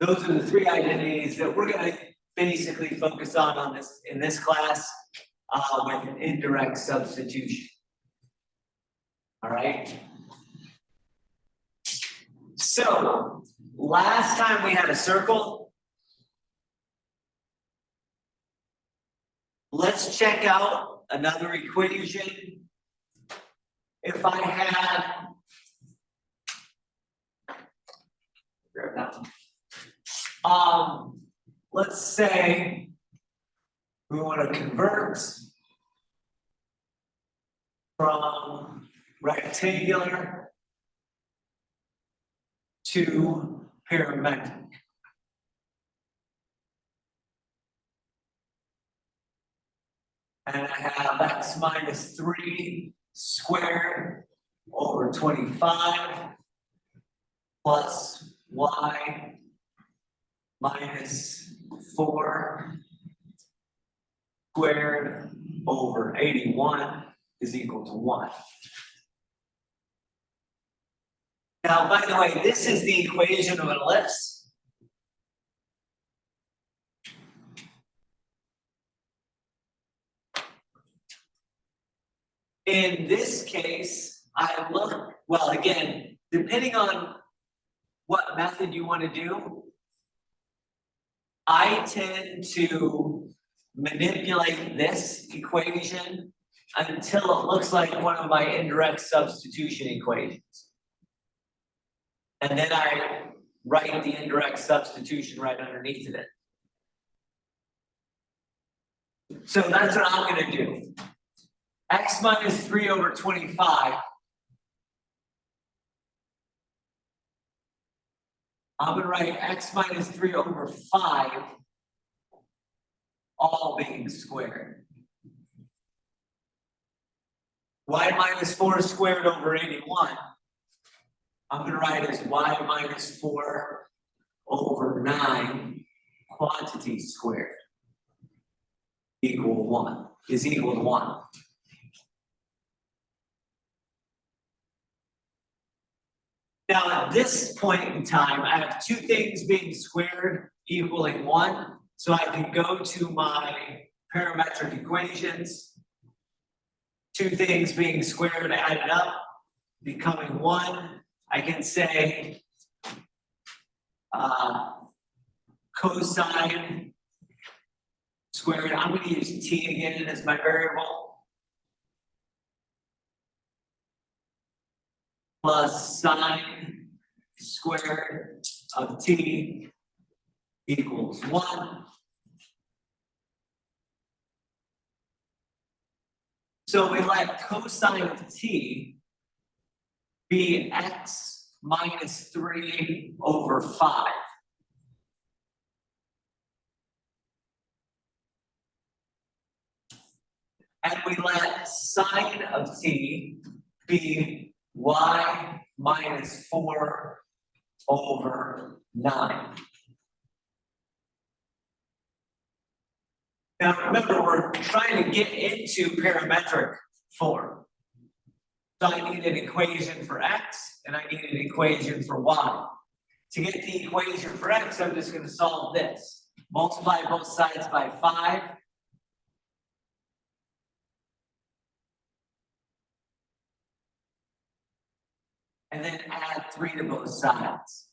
Those are the three identities that we're going to basically focus on this in this class with an indirect substitution. All right. So last time we had a circle. Let's check out another equation. If I had, grab that one. Let's say we want to convert from rectangular to parametric. And I have x minus 3 squared over 25 plus y minus 4 squared over 81 is equal to 1. Now, by the way, this is the equation of an ellipse. In this case, I look, well, again, depending on what method you want to do, I tend to manipulate this equation until it looks like one of my indirect substitution equations. And then I write the indirect substitution right underneath of it. So that's what I'm going to do. X minus 3 over 25. I'm going to write x minus 3 over 5 all being squared. Y minus 4 squared over 81. I'm going to write as y minus 4 over 9 quantity squared is equal to 1. Now, at this point in time, I have two things being squared equaling 1. So I can go to my parametric equations. Two things being squared added up, becoming 1. I can say cosine squared. I'm going to use t again as my variable. Plus sine squared of t equals 1. So we let cosine of t be x minus 3 over 5. And we let sine of t be y minus 4 over 9. Now remember, we're trying to get into parametric form. So I need an equation for x, and I need an equation for y. To get the equation for x, I'm just going to solve this. Multiply both sides by 5. And then add 3 to both sides.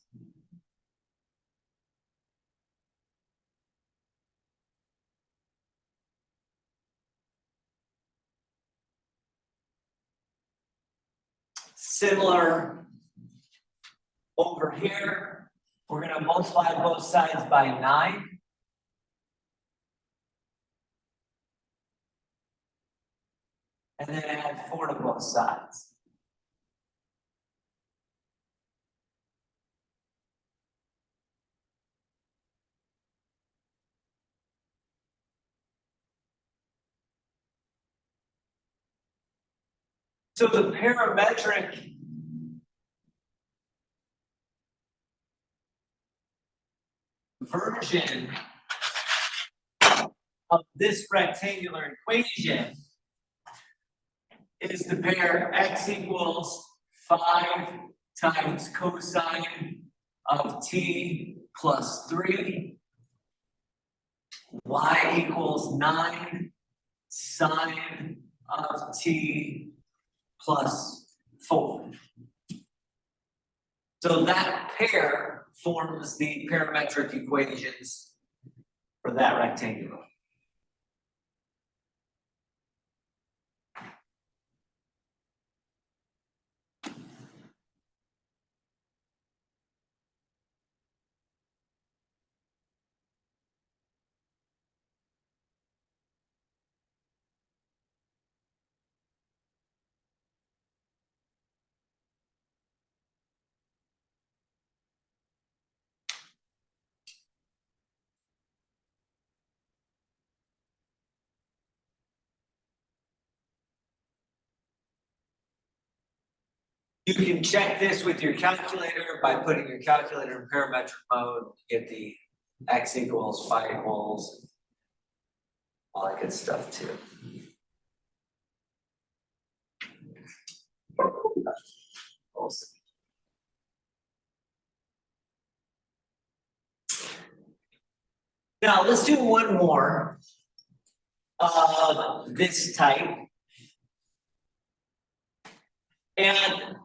Similar over here, we're going to multiply both sides by 9. And then add 4 to both sides. So the parametric version of this rectangular equation is to pair x equals 5 times cosine of t plus 3. Y equals 9 sine of t plus 4. So that pair forms the parametric equations for that rectangle. You can check this with your calculator by putting your calculator in parametric mode, get the x equals, y equals, all that good stuff too. Awesome. Now let's do one more of this type. And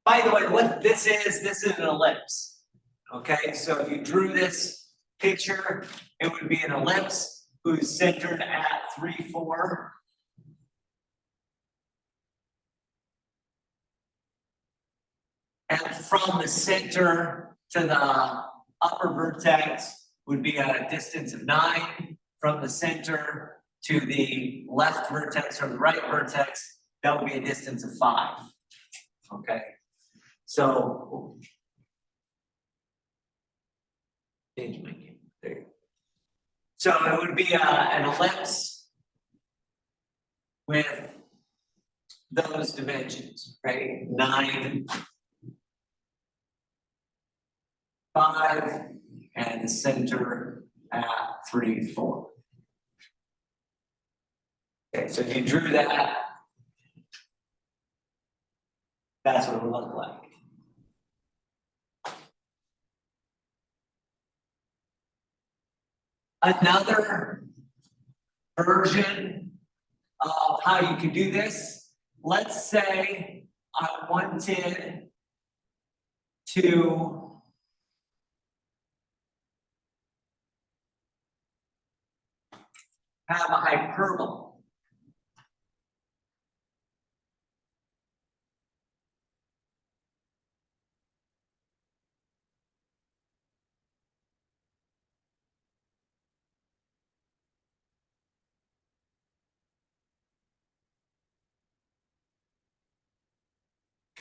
by the way, what this is an ellipse. Okay, so if you drew this picture, it would be an ellipse who's centered at 3, 4. And from the center to the upper vertex would be a distance of 9. From the center to the left vertex or the right vertex, that would be a distance of 5. Okay, so change my name. There you go. So it would be an ellipse with those dimensions, right? 9, 5, and the center at 3, 4. Okay, so if you drew that, that's what it would look like. Another version of how you can do this, let's say I wanted to have a hyperbola.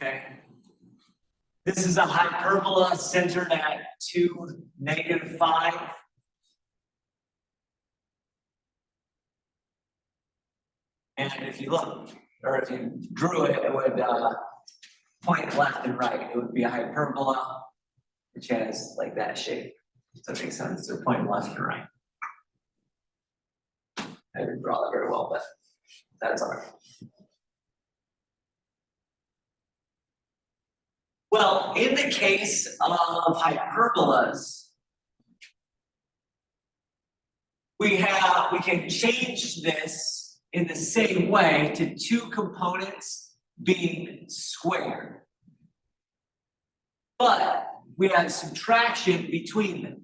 Okay. This is a hyperbola centered at 2, -5. And if you look, or if you drew it, it would point left and right. It would be a hyperbola, which has like that shape. Does that make sense? They're pointing left and right. I didn't draw that very well, but that's all right. Well, in the case of hyperbolas, we can change this in the same way to 2 components being squared. But we have subtraction between them.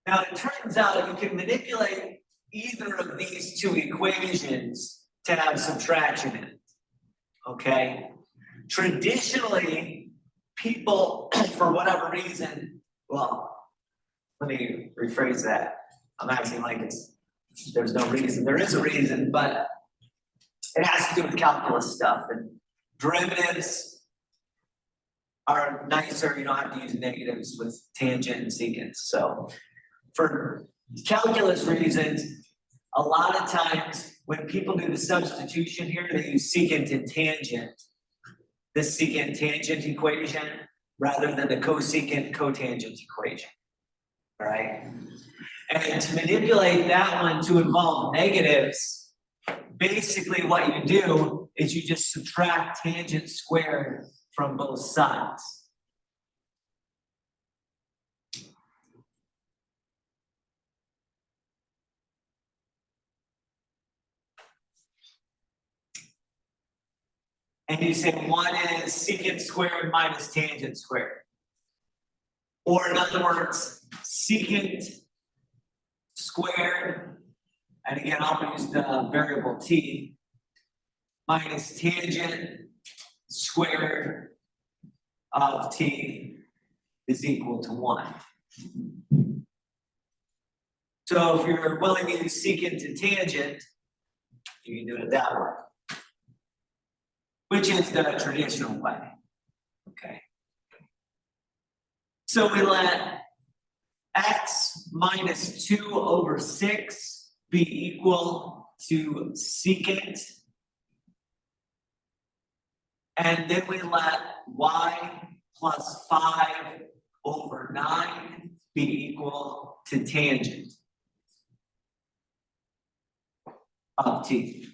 Now it turns out you can manipulate either of these 2 equations to have subtraction in it. Okay? Traditionally, people, for whatever reason, well, let me rephrase that. I'm acting like there's no reason. There is a reason, but it has to do with calculus stuff, and derivatives are nicer. You don't have to use negatives with tangent and secant. So for calculus reasons, a lot of times when people do the substitution here, they use secant and tangent. This secant tangent equation, rather than the cosecant cotangent equation. All right? And to manipulate that one to involve negatives, basically what you do is you just subtract tangent squared from both sides. And you say one is secant squared minus tangent squared. Or in other words, secant squared, and again, I'll use the variable t, minus tangent squared of t is equal to 1. So if you're willing to use secant and tangent, you can do it that way, which is the traditional way. Okay. So we let x minus 2 over 6 be equal to secant. And then we let y plus 5 over 9 be equal to tangent of t.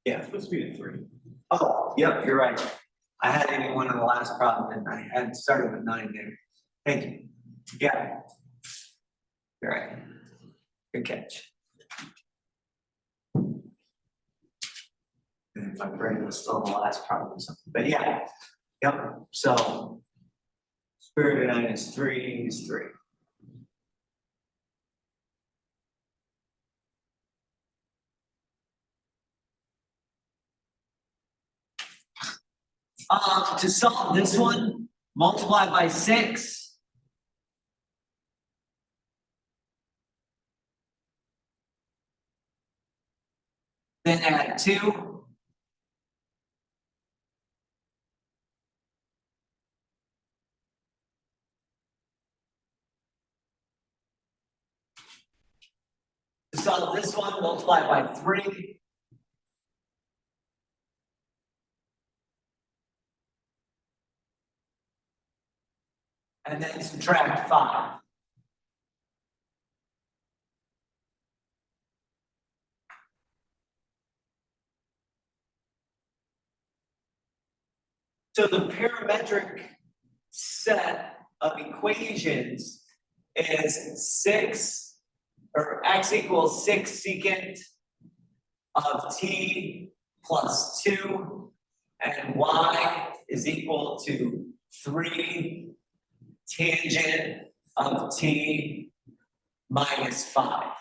Yeah, it's supposed to be a 3. Oh, yep, you're right. I had 81 in the last problem, and I had started with 9 there. Thank you. Yeah. You're right. Good catch. And my brain was still in the last problem or something. But yeah. Yep. So square root of 9 is 3 is 3. To solve this one, multiply by 6. Then add 2. To solve this one, multiply by 3. And then subtract 5. So the parametric set of equations is 6, or x equals 6 secant of t plus 2, and y is equal to 3 tangent of t minus 5.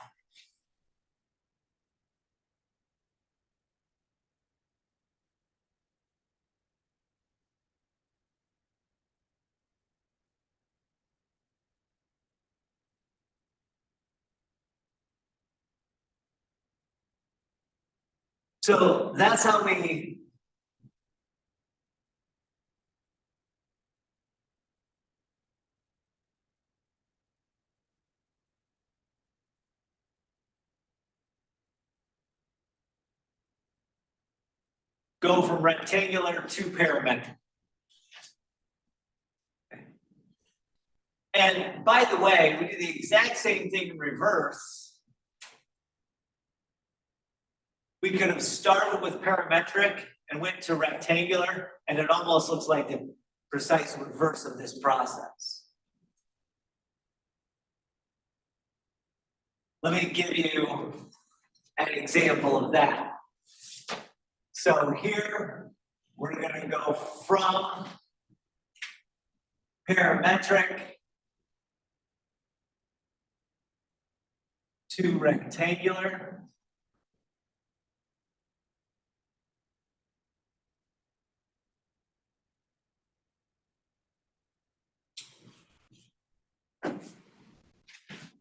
So that's how we go from rectangular to parametric. And by the way, we do the exact same thing in reverse. We could have started with parametric and went to rectangular, and it almost looks like the precise reverse of this process. Let me give you an example of that. So here, we're going to go from parametric to rectangular.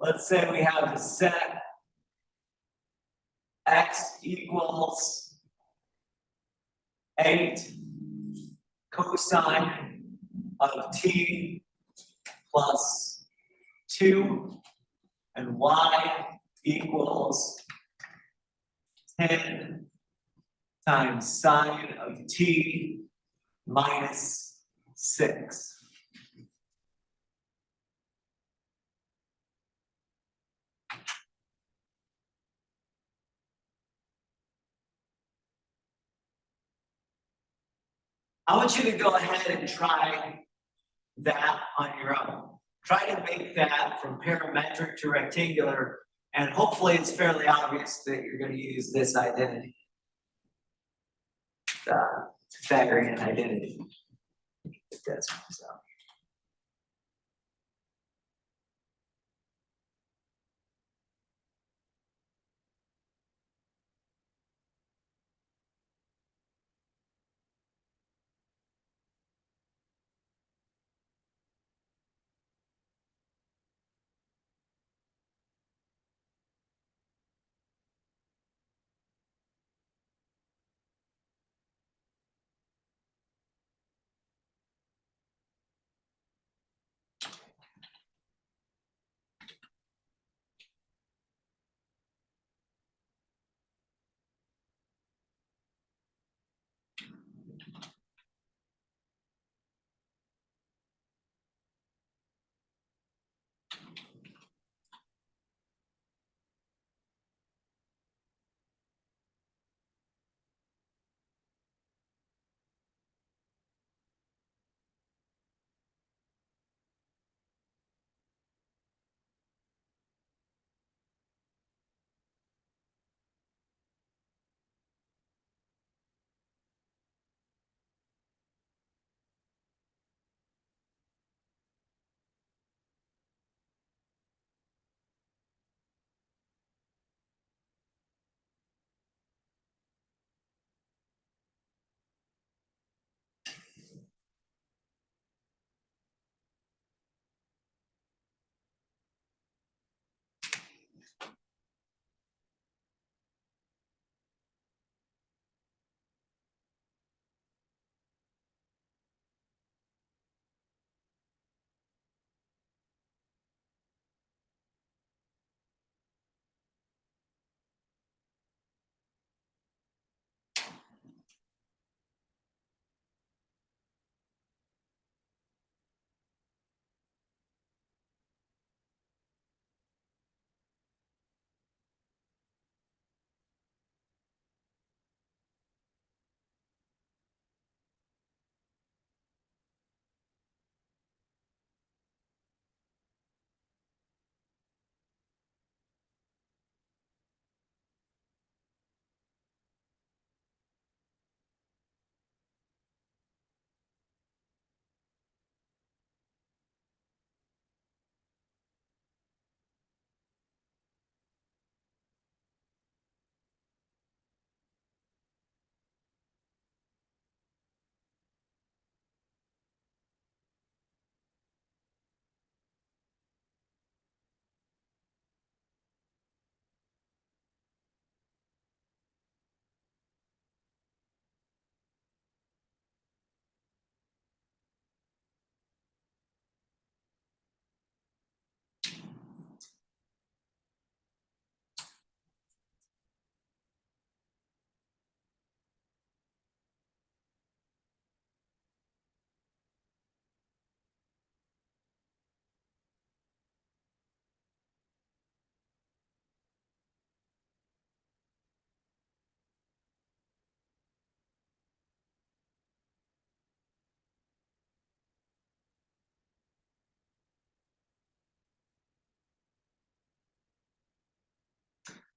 Let's say we have the set x equals 8 cosine of t plus 2, and y equals 10 times sine of t minus 6. I want you to go ahead and try that on your own. Try to make that from parametric to rectangular, and hopefully it's fairly obvious that you're going to use this identity, the Pythagorean identity. That's so.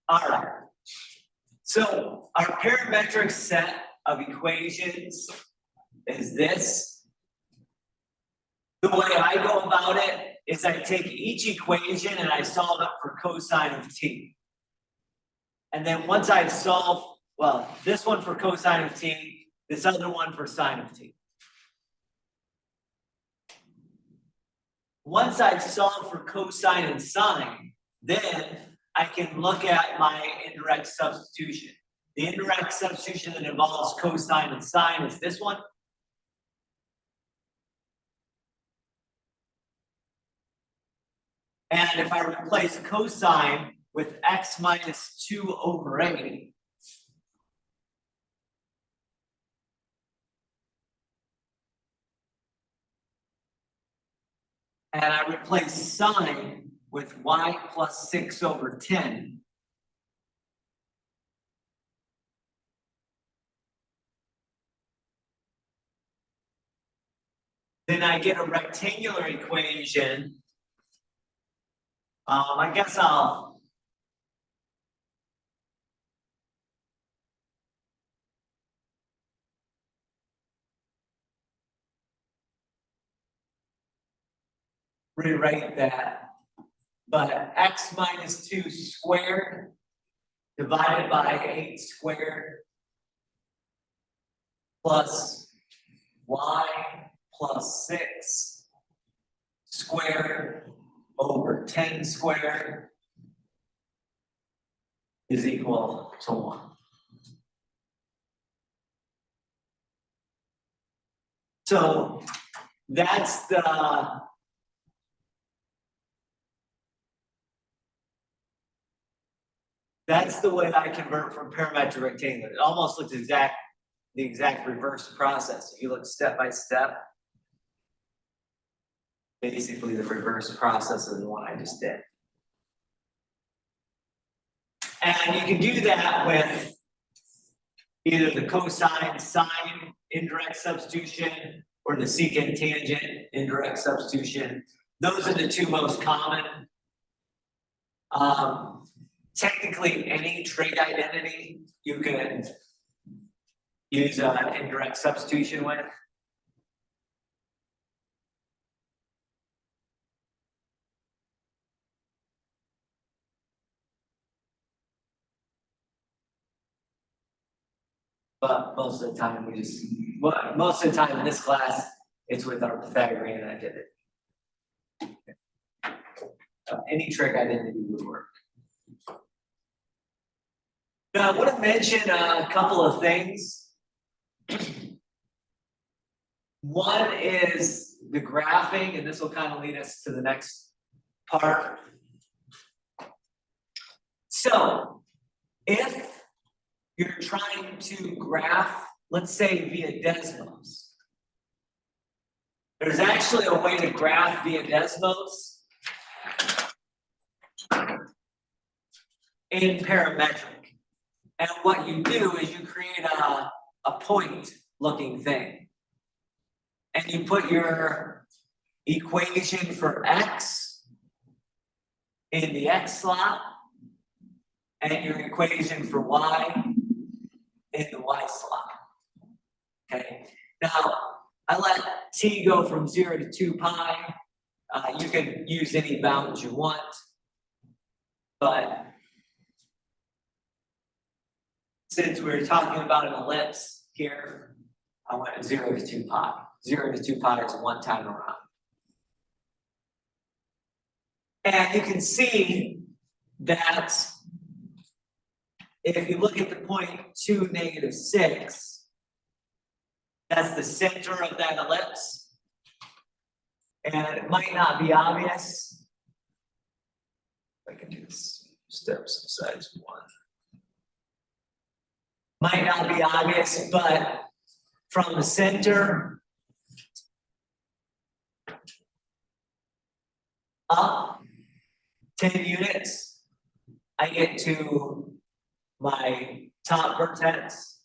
All right. So our parametric set of equations is this. The way I go about it is I take each equation and I solve it for cosine of t. And then once I've solved, well, this one for cosine of t, this other one for sine of t. Once I've solved for cosine and sine, then I can look at my indirect substitution. The indirect substitution that involves cosine and sine is this one. And if I replace cosine with x minus 2 over 8, and I replace sine with y plus 6 over 10. Then I get a rectangular equation. I guess I'll rewrite that. But x minus 2 squared divided by 8 squared plus y plus 6 squared over 10 squared is equal to 1. So that's the way I convert from parametric to rectangular. It almost looks the exact reverse process. If you look step by step, basically the reverse process of the one I just did. And you can do that with either the cosine sine indirect substitution or the secant tangent indirect substitution. Those are the two most common. Technically, any trig identity you can use an indirect substitution with. But most of the time most of the time in this class, it's with our Pythagorean identity. Any trig identity would work. Now, I want to mention a couple of things. One is the graphing, and this will kind of lead us to the next part. So, if you're trying to graph, let's say via Desmos, there's actually a way to graph via Desmos in parametric. And what you do is you create a point looking thing. And you put your equation for x in the x slot and your equation for y in the y slot. Okay. Now, I let t go from 0 to 2 pi. You can use any bounds you want, but since we're talking about an ellipse here, I went 0 to 2 pi. 0 to 2 pi is one time around. And you can see that if you look at the point 2, -6, that's the center of that ellipse. And it might not be obvious. I can do this steps size 1. Might not be obvious, but from the center up 10 units, I get to my top vertex.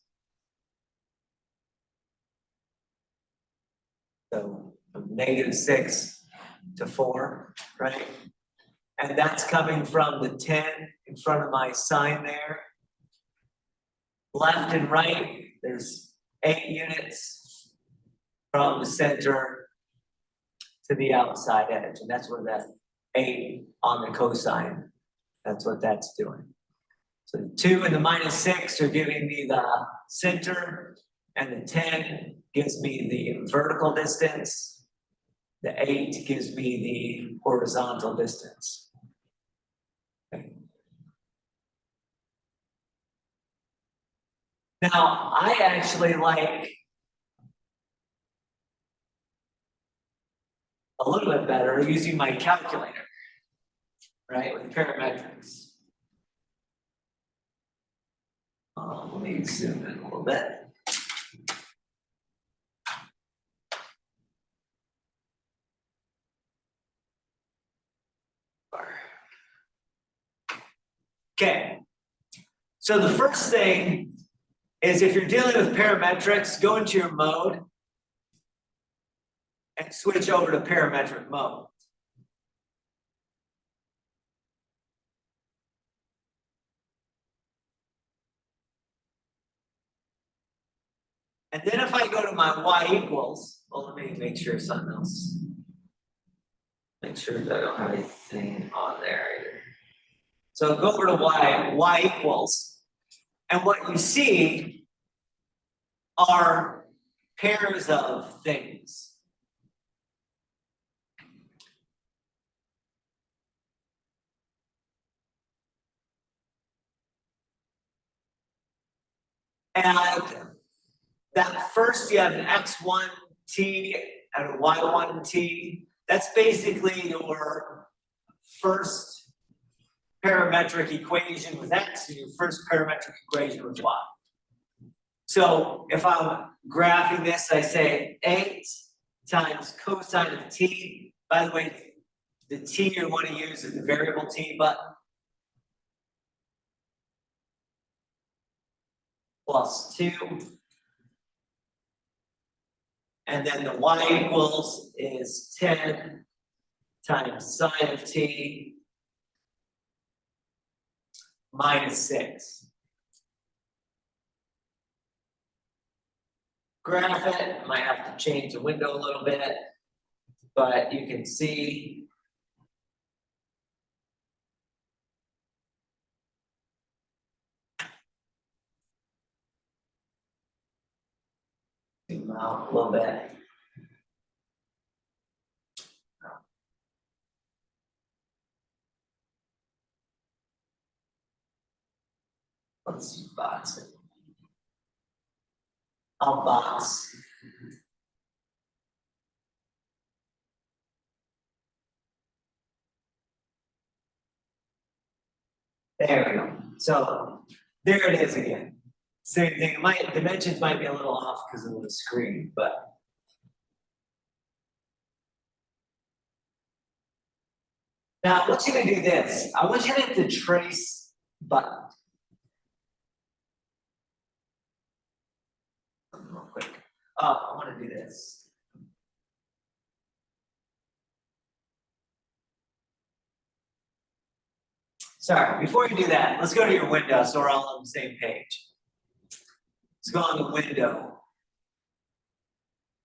So from -6 to 4, right? And that's coming from the 10 in front of my sign there. Left and right, there's 8 units from the center to the outside edge. And that's where that 8 on the cosine, that's what that's doing. So the 2 and the -6 are giving me the center, and the 10 gives me the vertical distance. The 8 gives me the horizontal distance. Okay. Now, I actually like a little bit better using my calculator, right, with parametrics. Let me zoom in a little bit. Okay. So the first thing is if you're dealing with parametrics, go into your mode and switch over to parametric mode. And then if I go to my y equals, well, let me make sure something else. Make sure that I don't have anything on there either. So go over to y equals, and what you see are pairs of things. And that first, you have an x1t and a y1t. That's basically your first parametric equation with x and your first parametric equation with y. So if I'm graphing this, I say 8 times cosine of t. By the way, the t you want to use is the variable t, but plus 2. And then the y equals is 10 times sine of t minus 6. Graph it, might have to change the window a little bit, but you can see zoom out a little bit. Let's box it. I'll box. There we go. So there it is again. Same thing. My dimensions might be a little off because of the screen, but now I want you to do this. I want you to hit the trace button. Real quick. I want to do this. Sorry, before you do that, let's go to your window so we're all on the same page. Let's go on the window.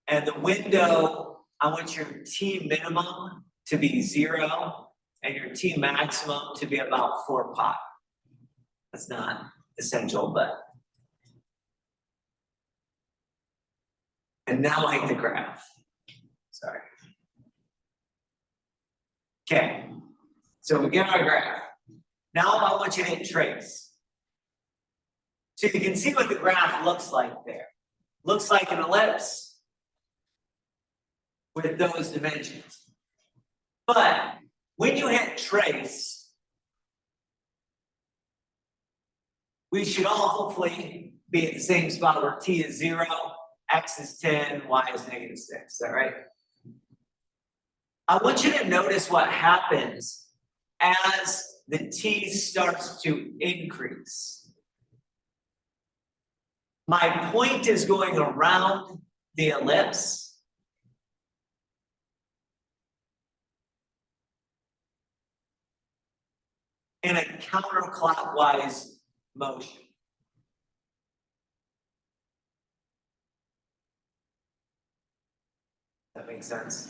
And the window, I want your T minimum to be 0 and your T maximum to be about 4 pi. That's not essential, but. And now I hit the graph. Sorry. Okay, so we get our graph. Now I want you to hit trace. So you can see what the graph looks like there. Looks like an ellipse with those dimensions. But when you hit trace, we should all hopefully be at the same spot where t is 0, x is 10, y is -6. Is that right? I want you to notice what happens as the t starts to increase. My point is going around the ellipse. In a counterclockwise motion. That makes sense.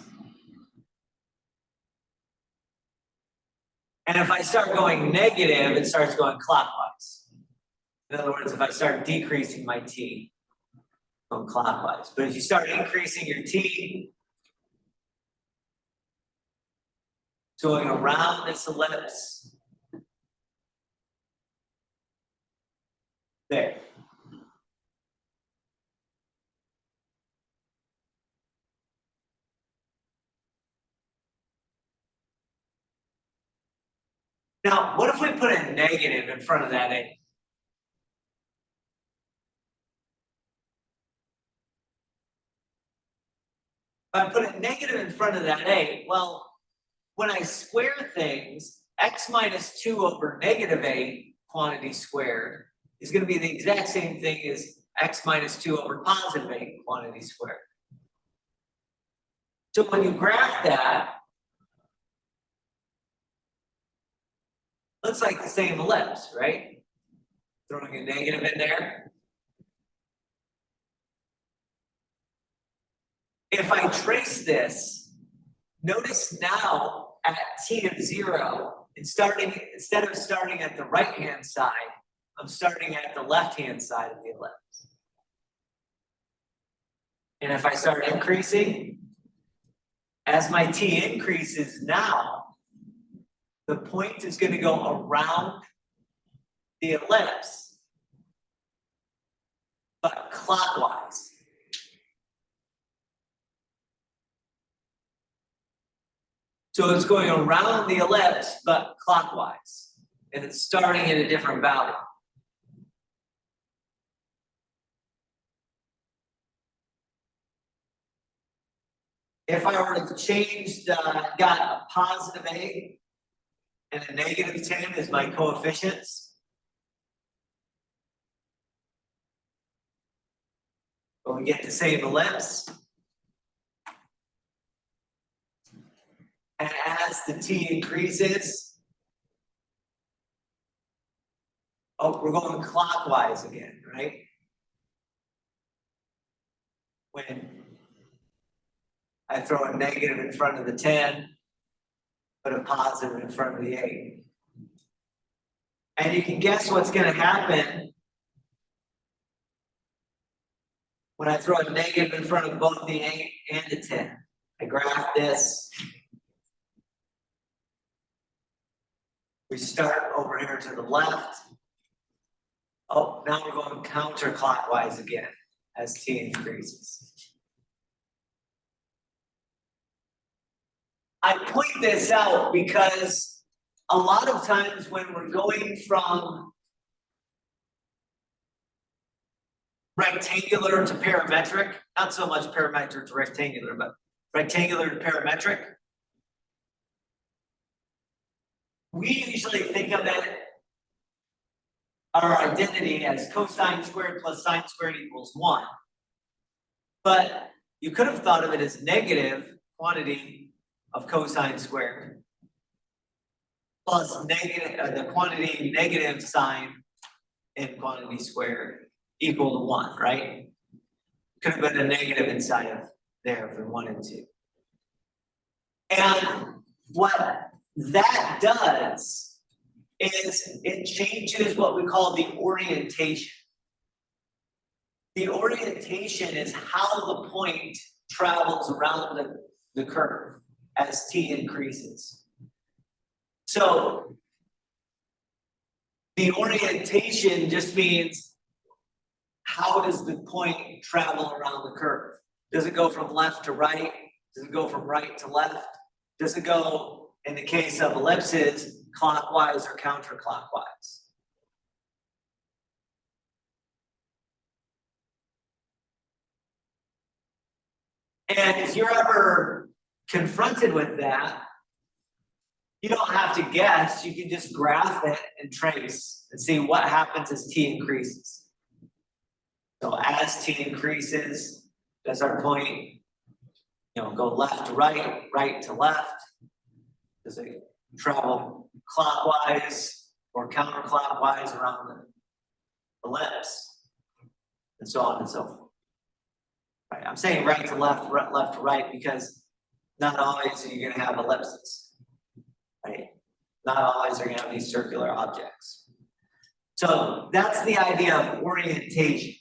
And if I start going negative, it starts going clockwise. In other words, if I start decreasing my t, going clockwise. But if you start increasing your t, it's going around this ellipse. There. Now, what if we put a negative in front of that 8? If I put a negative in front of that 8, well, when I square things, x minus 2 over -8 quantity squared is going to be the exact same thing as x minus 2 over positive a quantity squared. So when you graph that, looks like the same ellipse, right? Throwing a negative in there. If I trace this, notice now at t of 0, instead of starting at the right-hand side, I'm starting at the left-hand side of the ellipse. And if I start increasing, as my t increases now, the point is going to go around the ellipse, but clockwise. So it's going around the ellipse, but clockwise. And it's starting at a different value. If I were to change got a positive a and a negative 10 as my coefficients, well, we get the same ellipse. And as the t increases, oh, we're going clockwise again, right? When I throw a negative in front of the 10, put a positive in front of the 8. And you can guess what's going to happen when I throw a negative in front of both the 8 and the 10. I graph this. We start over here to the left. Oh, now we're going counterclockwise again as t increases. I point this out because a lot of times when we're going from rectangular to parametric, not so much parametric to rectangular, but rectangular to parametric, we usually think of it, our identity, as cosine squared plus sine squared equals 1. But you could have thought of it as negative quantity of cosine squared plus negative the quantity negative sine in quantity squared equal to 1, right? Could have been a negative inside of there if we wanted to. And what that does is it changes what we call the orientation. The orientation is how the point travels around the curve as t increases. So the orientation just means how does the point travel around the curve? Does it go from left to right? Does it go from right to left? Does it go, in the case of ellipses, clockwise or counterclockwise? And if you're ever confronted with that, you don't have to guess, you can just graph it and trace and see what happens as t increases. So as t increases, does our point, go left to right, right to left? Does it travel clockwise or counterclockwise around the ellipse? And so on and so forth. Right, I'm saying right to left, left to right, because not always are you going to have ellipses, right? Not always are you going to have these circular objects. So that's the idea of orientation.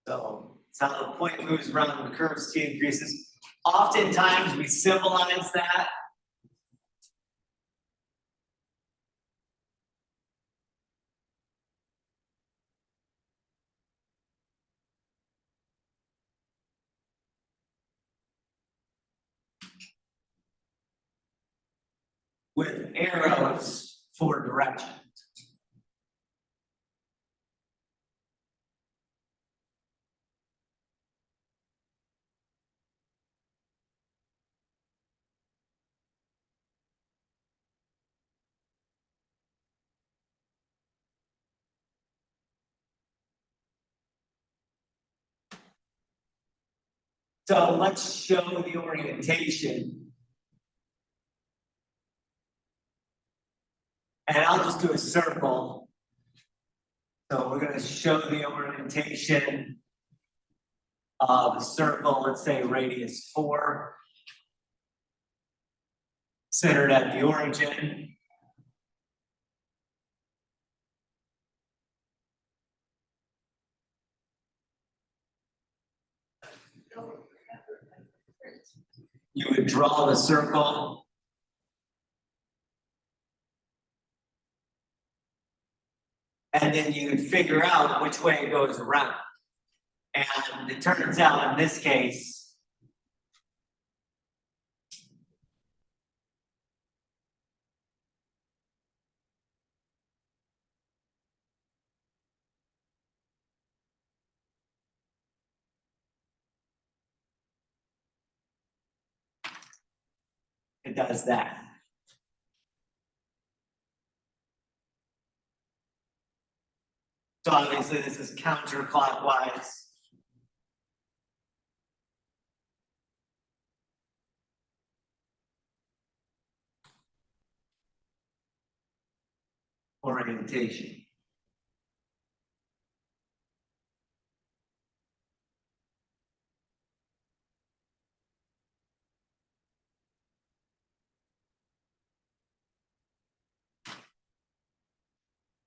So it's how the point moves around the curve's t increases. Oftentimes we symbolize that with arrows for direction. So let's show the orientation. And I'll just do a circle. So we're going to show the orientation of a circle, let's say radius 4, centered at the origin. You would draw the circle. And then you would figure out which way it goes around. And it turns out in this case, it does that. So obviously this is counterclockwise. Orientation.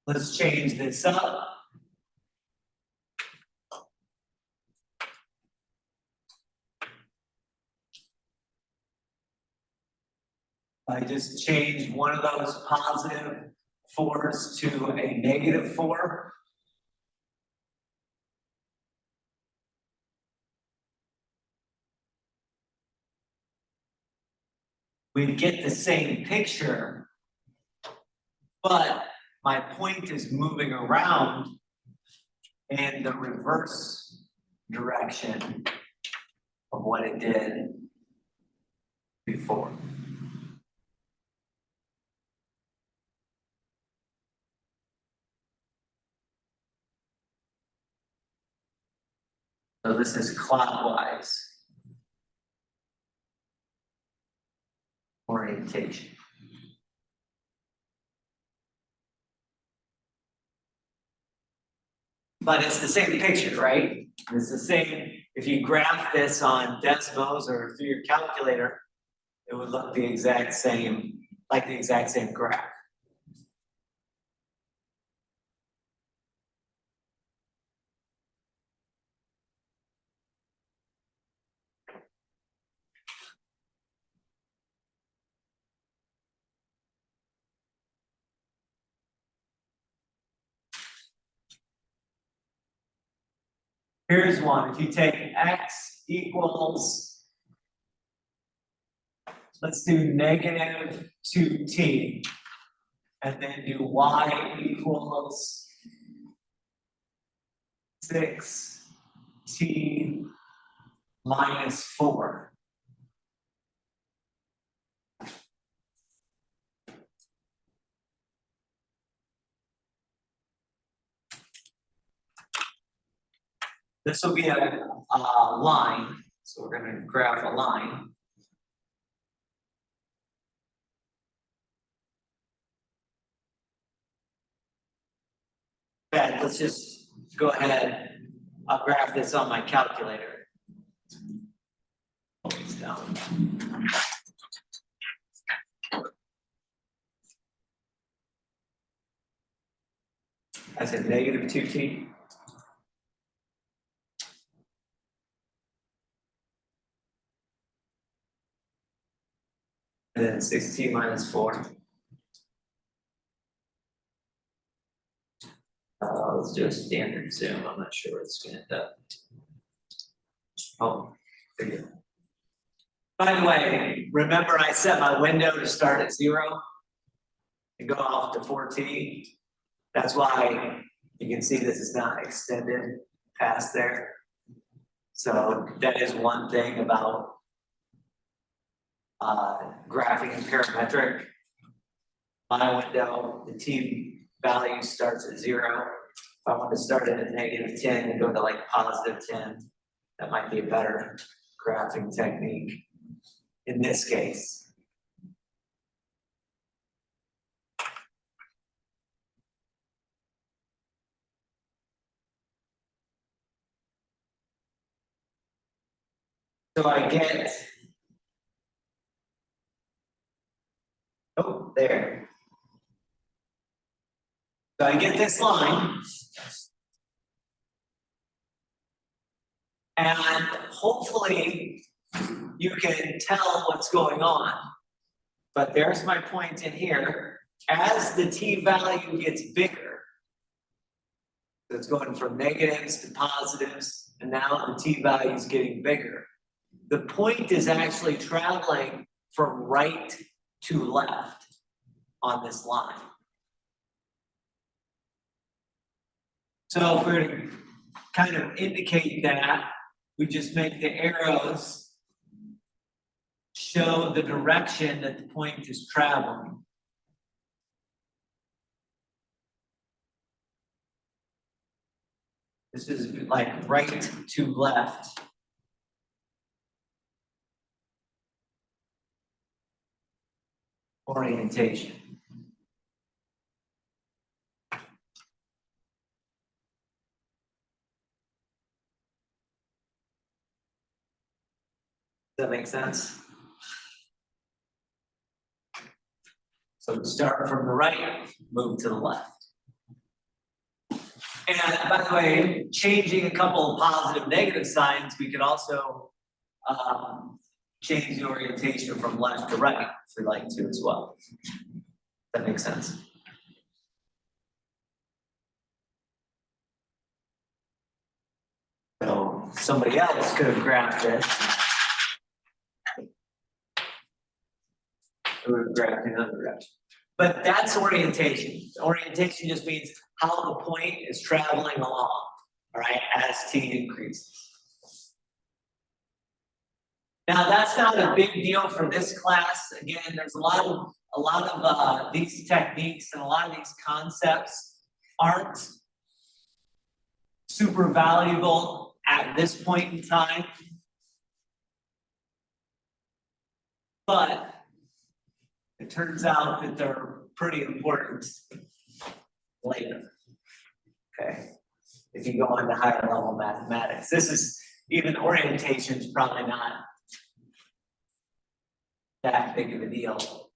Let's change this up. I just changed one of those positive 4s to a negative 4. We get the same picture, but my point is moving around in the reverse direction of what it did before. So this is clockwise orientation. But it's the same picture, right? It's the same. If you graph this on Desmos or through your calculator, it would look the exact same, like the exact same graph. Here's one. If you take x equals, let's do negative 2t, and then do y equals 6t minus 4. This will be a line, so we're going to graph a line. Okay, let's just go ahead. I'll graph this on my calculator. Hold this down. I said negative 2t. And then 16 minus 4. Let's do a standard zoom. I'm not sure what it's gonna end up. Oh, there you go. By the way, remember I set my window to start at 0 and go off to 14. That's why you can see this is not extended past there. So that is one thing about graphing and parametric. My window, the T value starts at 0. If I want to start it at -10 and go to like +10, that might be a better graphing technique in this case. So I get, oh, there. So I get this line. And hopefully you can tell what's going on. But there's my point in here. As the T value gets bigger, so it's going from negatives to positives, and now the T value is getting bigger. The point is actually traveling from right to left on this line. So if we were to kind of indicate that, we just make the arrows show the direction that the point is traveling. This is like right to left. Orientation. Does that make sense? So start from the right, move to the left. And by the way, changing a couple of positive, negative signs, we could also change the orientation from left to right if we like to as well. That makes sense. So somebody else could have graphed this. Who would have graphed in another direction. But that's orientation. Orientation just means how the point is traveling along, all right, as T increases. Now that's not a big deal for this class. Again, there's a lot of these techniques and a lot of these concepts aren't super valuable at this point in time. But it turns out that they're pretty important later. Okay. If you go into higher level mathematics, this is even orientation is probably not that big of a deal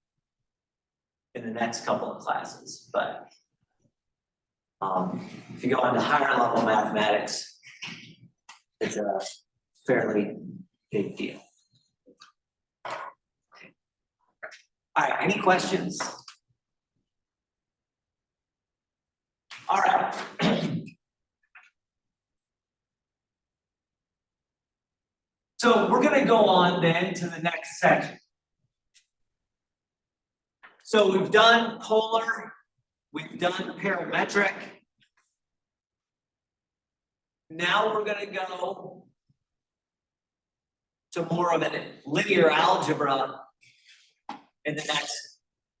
in the next couple of classes, but if you go into higher level mathematics, it's a fairly big deal. All right, any questions? All right. So we're going to go on then to the next section. So we've done polar, we've done parametric. Now we're going to go to more of a linear algebra in the next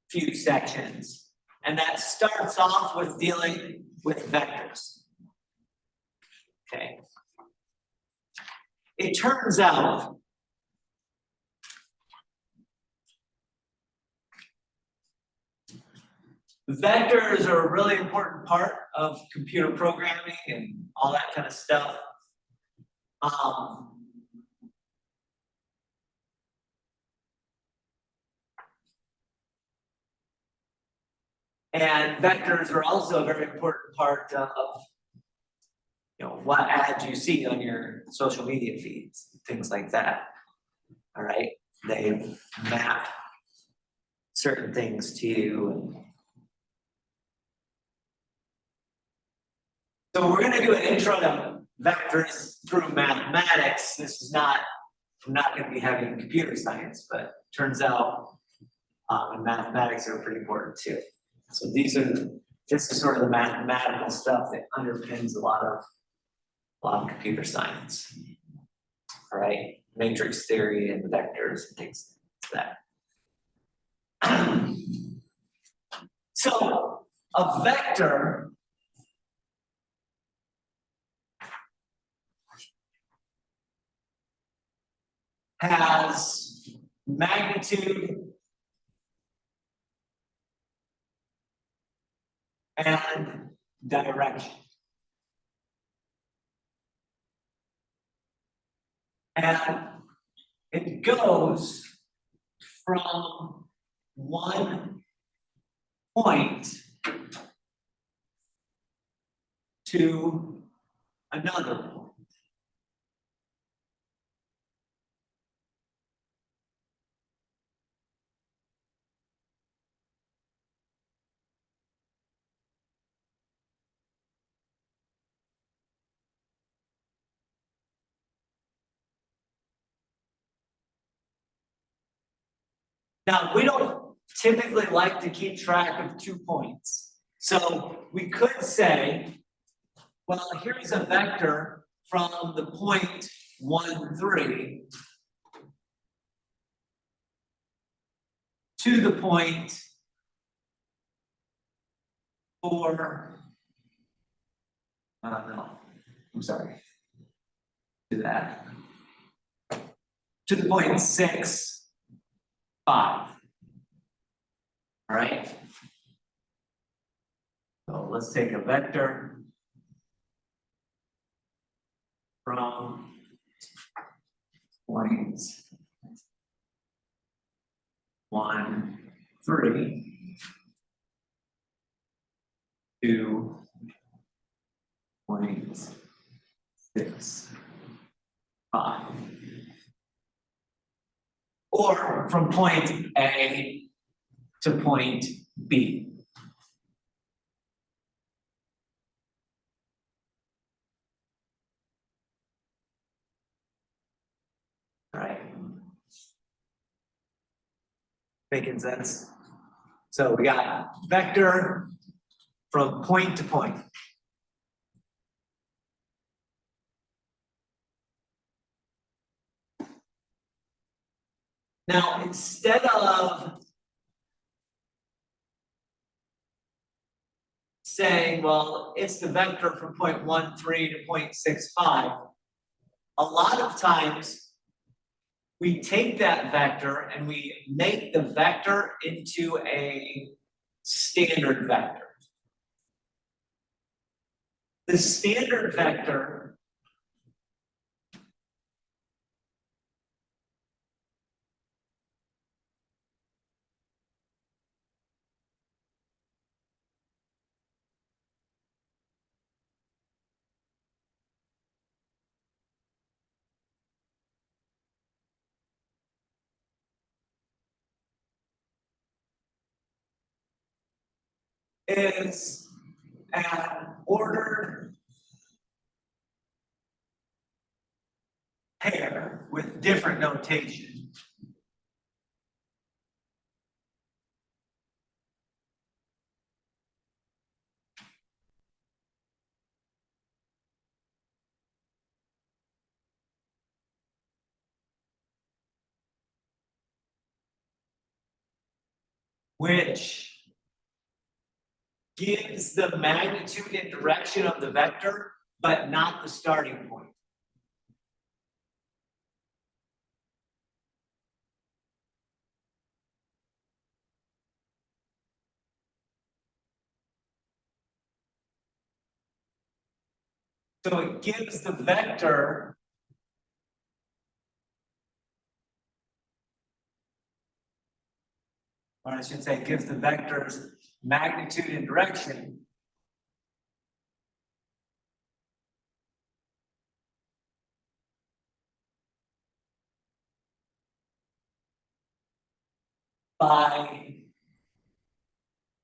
few sections. And that starts off with dealing with vectors. Okay. It turns out vectors are a really important part of computer programming and all that kind of stuff. And vectors are also a very important part of what ads you see on your social media feeds, things like that. All right, they map certain things to you. So we're gonna do an intro to vectors through mathematics. This is not, I'm not gonna be having computer science, but turns out mathematics are pretty important too. So this is sort of the mathematical stuff that underpins a lot of computer science. All right, matrix theory and vectors and things like that. So a vector has magnitude and direction. And it goes from one point to another point. Now, we don't typically like to keep track of 2 points. So we could say, well, here's a vector from the point 1, 3 to the point 4, no, I'm sorry, to that, to the point 6, 5. All right. So let's take a vector from points 1, 3 to point 6, 5. Or from point A to point B. All right. Making sense? So we got vector from point to point. Now, instead of saying, well, it's the vector from point 1, 3 to point 6, 5, a lot of times we take that vector and we make the vector into a standard vector. The standard vector is an ordered pair with different notation. Which gives the magnitude and direction of the vector, but not the starting point. So it gives the vector or I should say gives the vectors magnitude and direction by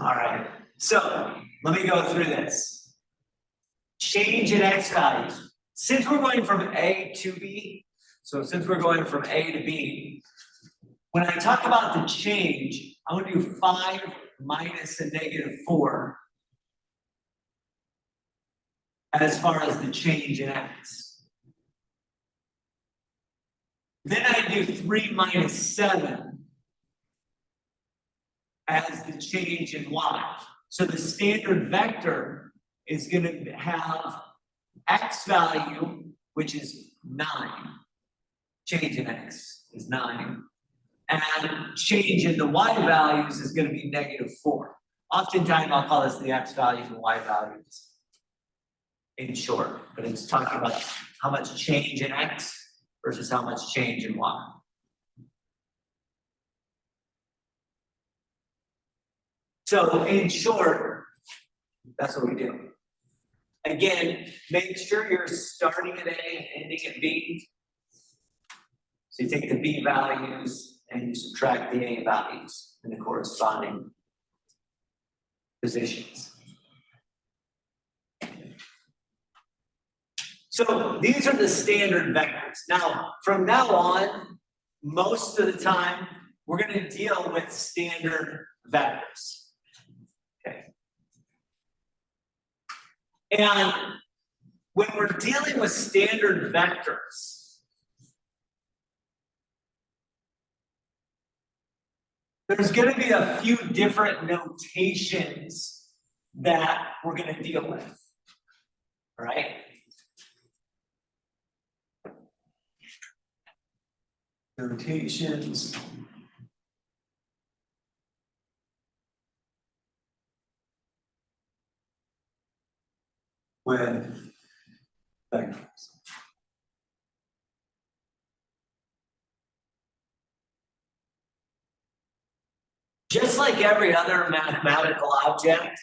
All right, so let me go through this. Change in x values. Since we're going from A to B, so since we're going from A to B, when I talk about the change, I'm going to do 5 minus a -4 as far as the change in x. Then I do 3 minus 7 as the change in y. So the standard vector is going to have x value, which is 9. Change in x is 9. And change in the y values is going to be -4. Oftentimes I'll call this the x values and y values in short, but it's talking about how much change in x versus how much change in y. So in short, that's what we do. Again, make sure you're starting at A, ending at B. So you take the B values and you subtract the A values in the corresponding positions. So these are the standard vectors. Now, from now on, most of the time, we're going to deal with standard vectors. Okay. And when we're dealing with standard vectors, there's going to be a few different notations that we're going to deal with. All right? Notations. With vectors. Just like every other mathematical object,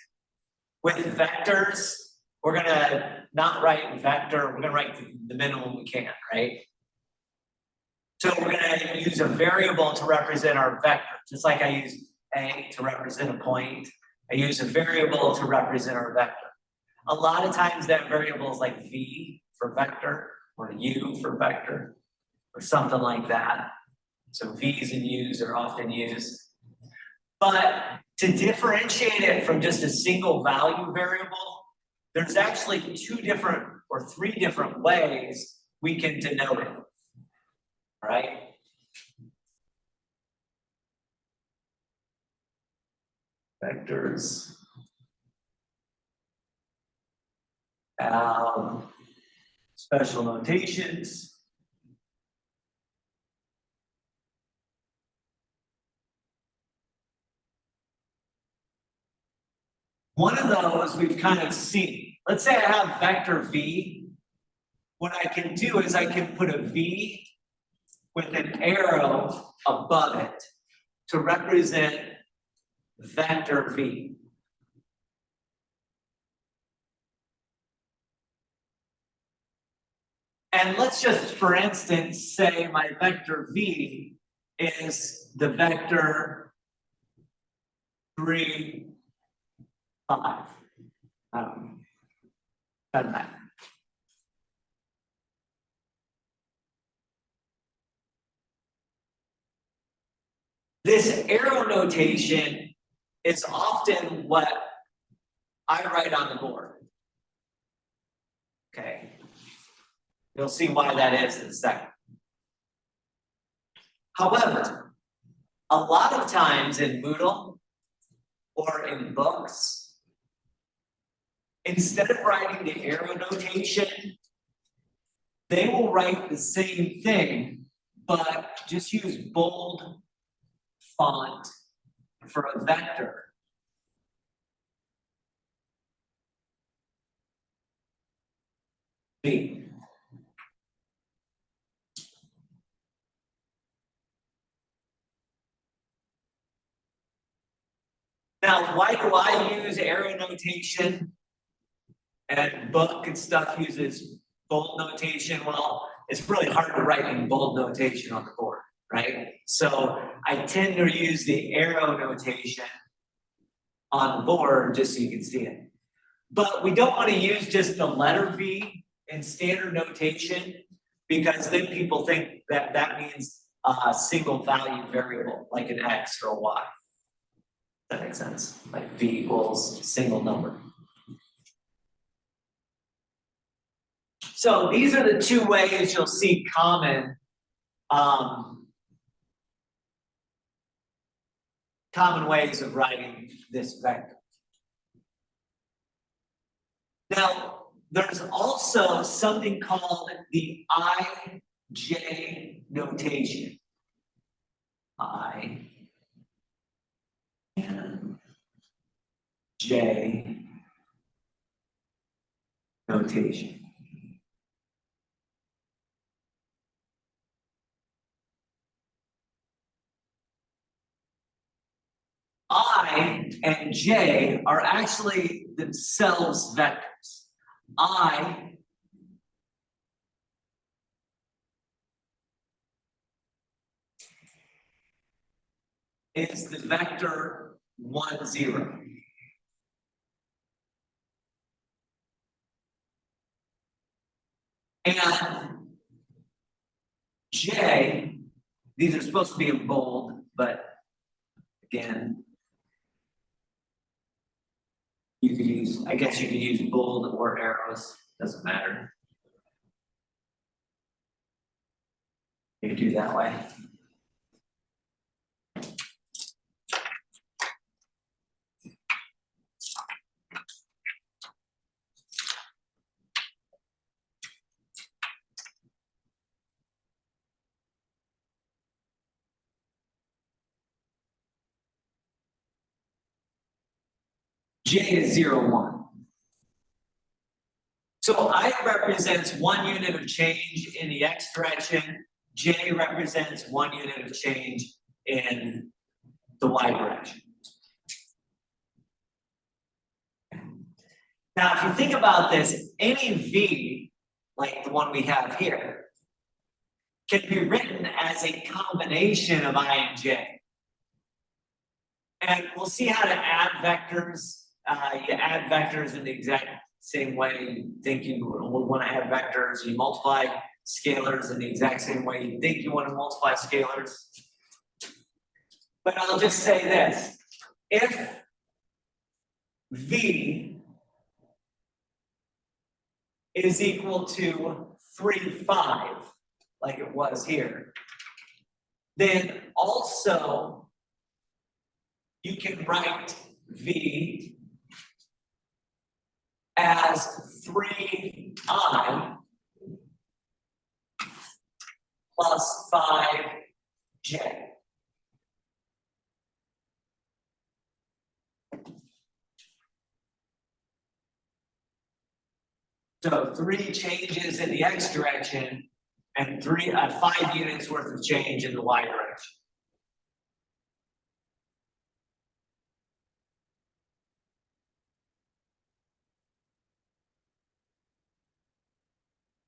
with vectors, we're gonna not write vector, we're gonna write the minimum we can, right? So we're gonna use a variable to represent our vector, just like I use A to represent a point, I use a variable to represent our vector. A lot of times that variable is like V for vector, or U for vector, or something like that. So V's and U's are often used. But to differentiate it from just a single value variable, there's actually 2 different or 3 different ways we can denote it. All right? Vectors. Special notations. One of those we've kind of seen. Let's say I have vector V. What I can do is I can put a V with an arrow above it to represent vector V. And let's just, for instance, say my vector V is the vector 3, 5. Doesn't matter. This arrow notation is often what I write on the board. Okay. You'll see why that is in a second. However, a lot of times in Moodle or in books, instead of writing the arrow notation, they will write the same thing, but just use bold font for a vector. V. Now, why do I use arrow notation and book and stuff uses bold notation? Well, it's really hard to write in bold notation on the board, right? So I tend to use the arrow notation on the board just so you can see it. But we don't want to use just the letter V in standard notation because then people think that that means a single value variable, like an X or a Y. That makes sense. Like V equals single number. So these are the two ways you'll see common ways of writing this vector. Now, there's also something called the IJ notation. I and J notation. I and J are actually themselves vectors. I is the vector 1, 0. And J, these are supposed to be in bold, but again, you could use, I guess you could use bold or arrows, doesn't matter. You could do that way. J is 0, 1. So I represents 1 unit of change in the X direction. J represents 1 unit of change in the Y direction. Now, if you think about this, any V, like the one we have here, can be written as a combination of I and J. And we'll see how to add vectors. You add vectors in the exact same way you think you would want to add vectors. You multiply scalars in the exact same way you think you want to multiply scalars. But I'll just say this. If V is equal to 3, 5, like it was here, then also you can write V as 3I plus 5J. So 3 changes in the X direction and 5 units worth of change in the Y direction.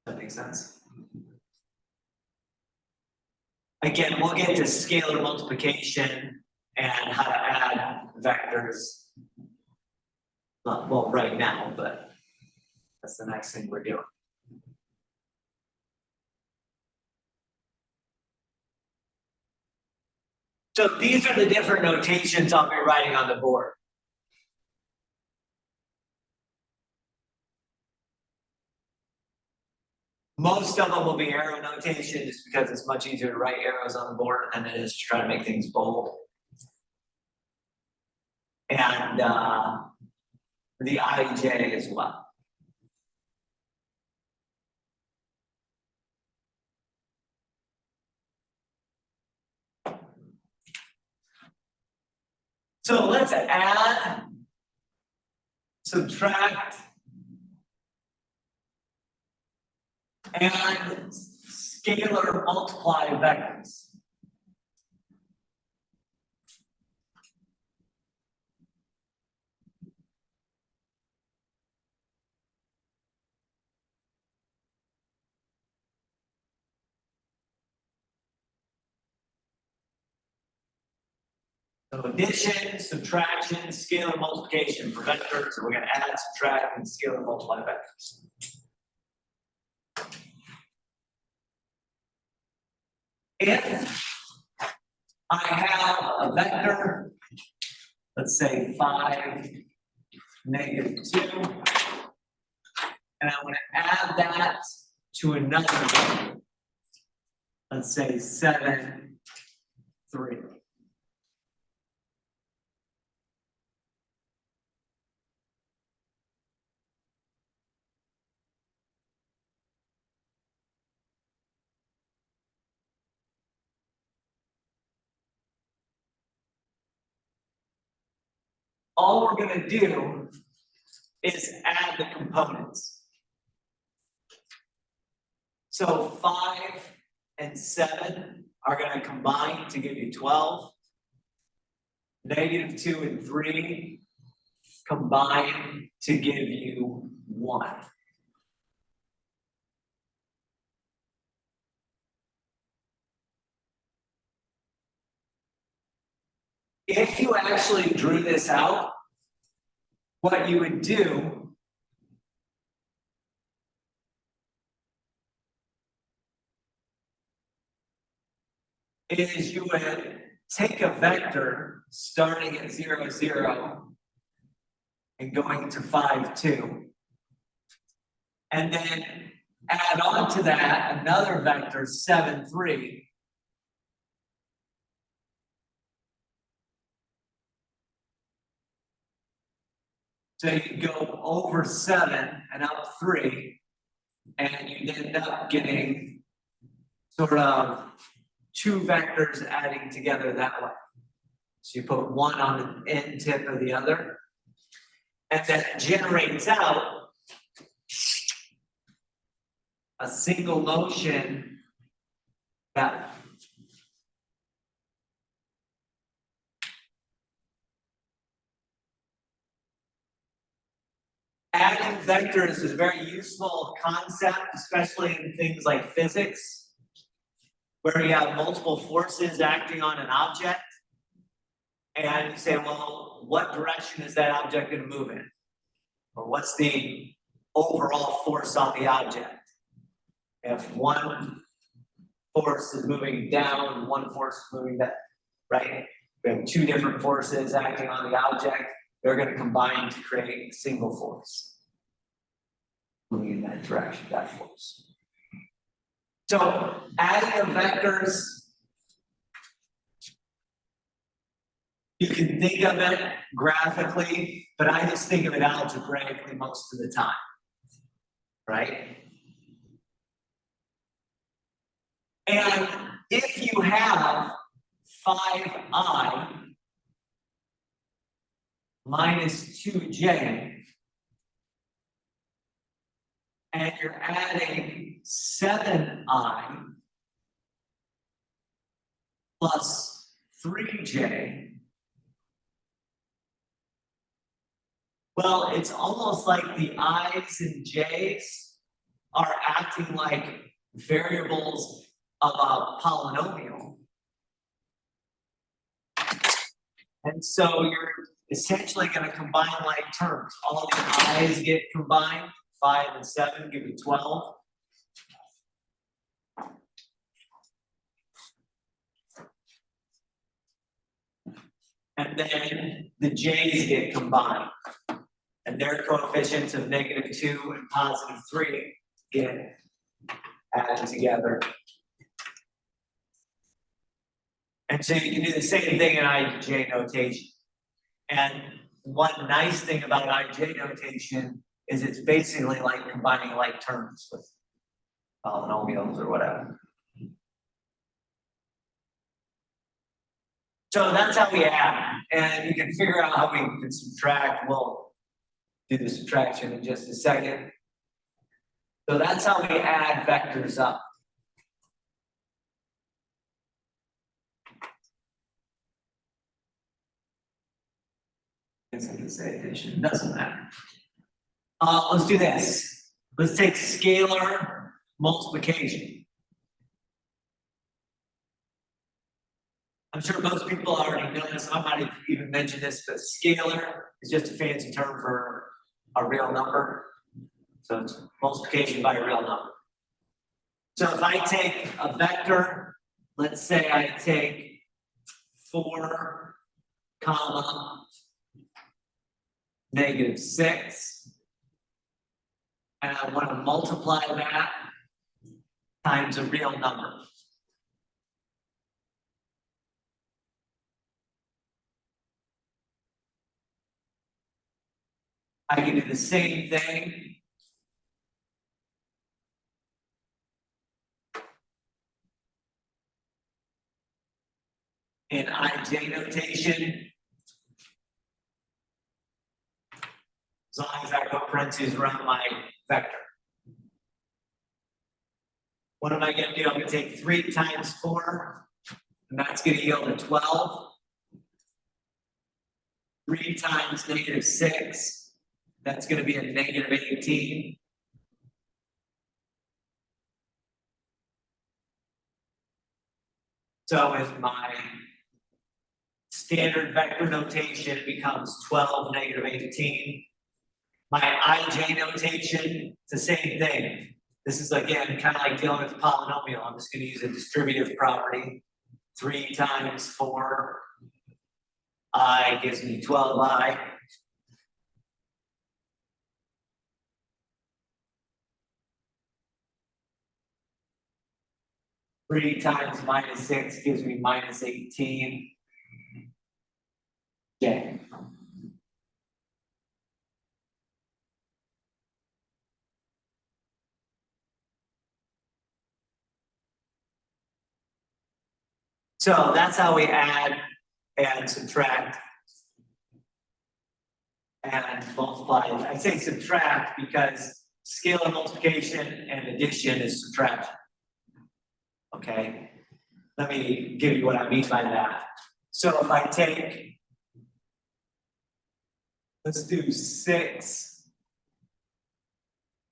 That makes sense. Again, we'll get to scalar multiplication and how to add vectors. Well, right now, but that's the next thing we're doing. So these are the different notations I'll be writing on the board. Most of them will be arrow notation just because it's much easier to write arrows on the board than it is to try to make things bold. And the IJ as well. So let's add, subtract, and scalar multiply vectors. So addition, subtraction, scalar multiplication for vectors. So we're going to add, subtract, and scalar multiply vectors. If I have a vector, let's say 5, -2, and I want to add that to another vector, let's say 7, 3. All we're going to do is add the components. So 5 and 7 are going to combine to give you 12. -2 and 3 combine to give you 1. If you actually drew this out, what you would do is you would take a vector starting at 0, 0 and going to 5, 2, and then add on to that another vector 7, 3. So you go over 7 and up 3, and you'd end up getting sort of 2 vectors adding together that way. So you put one on the end tip of the other, and that generates out a single motion that adding vectors is a very useful concept, especially in things like physics, where you have multiple forces acting on an object. And you say, well, what direction is that object going to move in? Or what's the overall force on the object? If one force is moving down, one force is moving down, right? We have 2 different forces acting on the object. They're going to combine to create a single force moving in that direction, that force. So adding of vectors, you can think of it graphically, but I just think of it algebraically most of the time, right? And if you have 5i minus 2j, and you're adding 7i plus 3j, well, it's almost like the i's and j's are acting like variables of a polynomial. And so you're essentially going to combine like terms. All the i's get combined, 5 and 7 give you 12. And then the j's get combined. And their coefficients of -2 and +3 get added together. And so you can do the same thing in IJ notation. And one nice thing about IJ notation is it's basically like combining like terms with polynomials or whatever. So that's how we add. And you can figure out how we can subtract. We'll do the subtraction in just a second. So that's how we add vectors up. I guess I can say addition, doesn't matter. Let's do this. Let's take scalar multiplication. I'm sure most people already know this, I might have even mentioned this, but scalar is just a fancy term for a real number. So it's multiplication by a real number. So if I take a vector, let's say I take 4, comma, -6, and I want to multiply that times a real number. I can do the same thing in IJ notation. As long as I put parentheses around my vector. What am I going to do? I'm going to take 3 times 4, and that's going to yield a 12. 3 times -6, that's going to be a -18. So if my standard vector notation becomes 12, -18. My IJ notation, it's the same thing. This is again kind of like dealing with a polynomial. I'm just going to use a distributive property. 3 times 4i gives me 12i. Three times -6 gives me -18. Okay. So that's how we add and subtract and multiply. I say subtract because scalar multiplication and addition is subtraction. Okay, let me give you what I mean by that. So if I take, let's do 6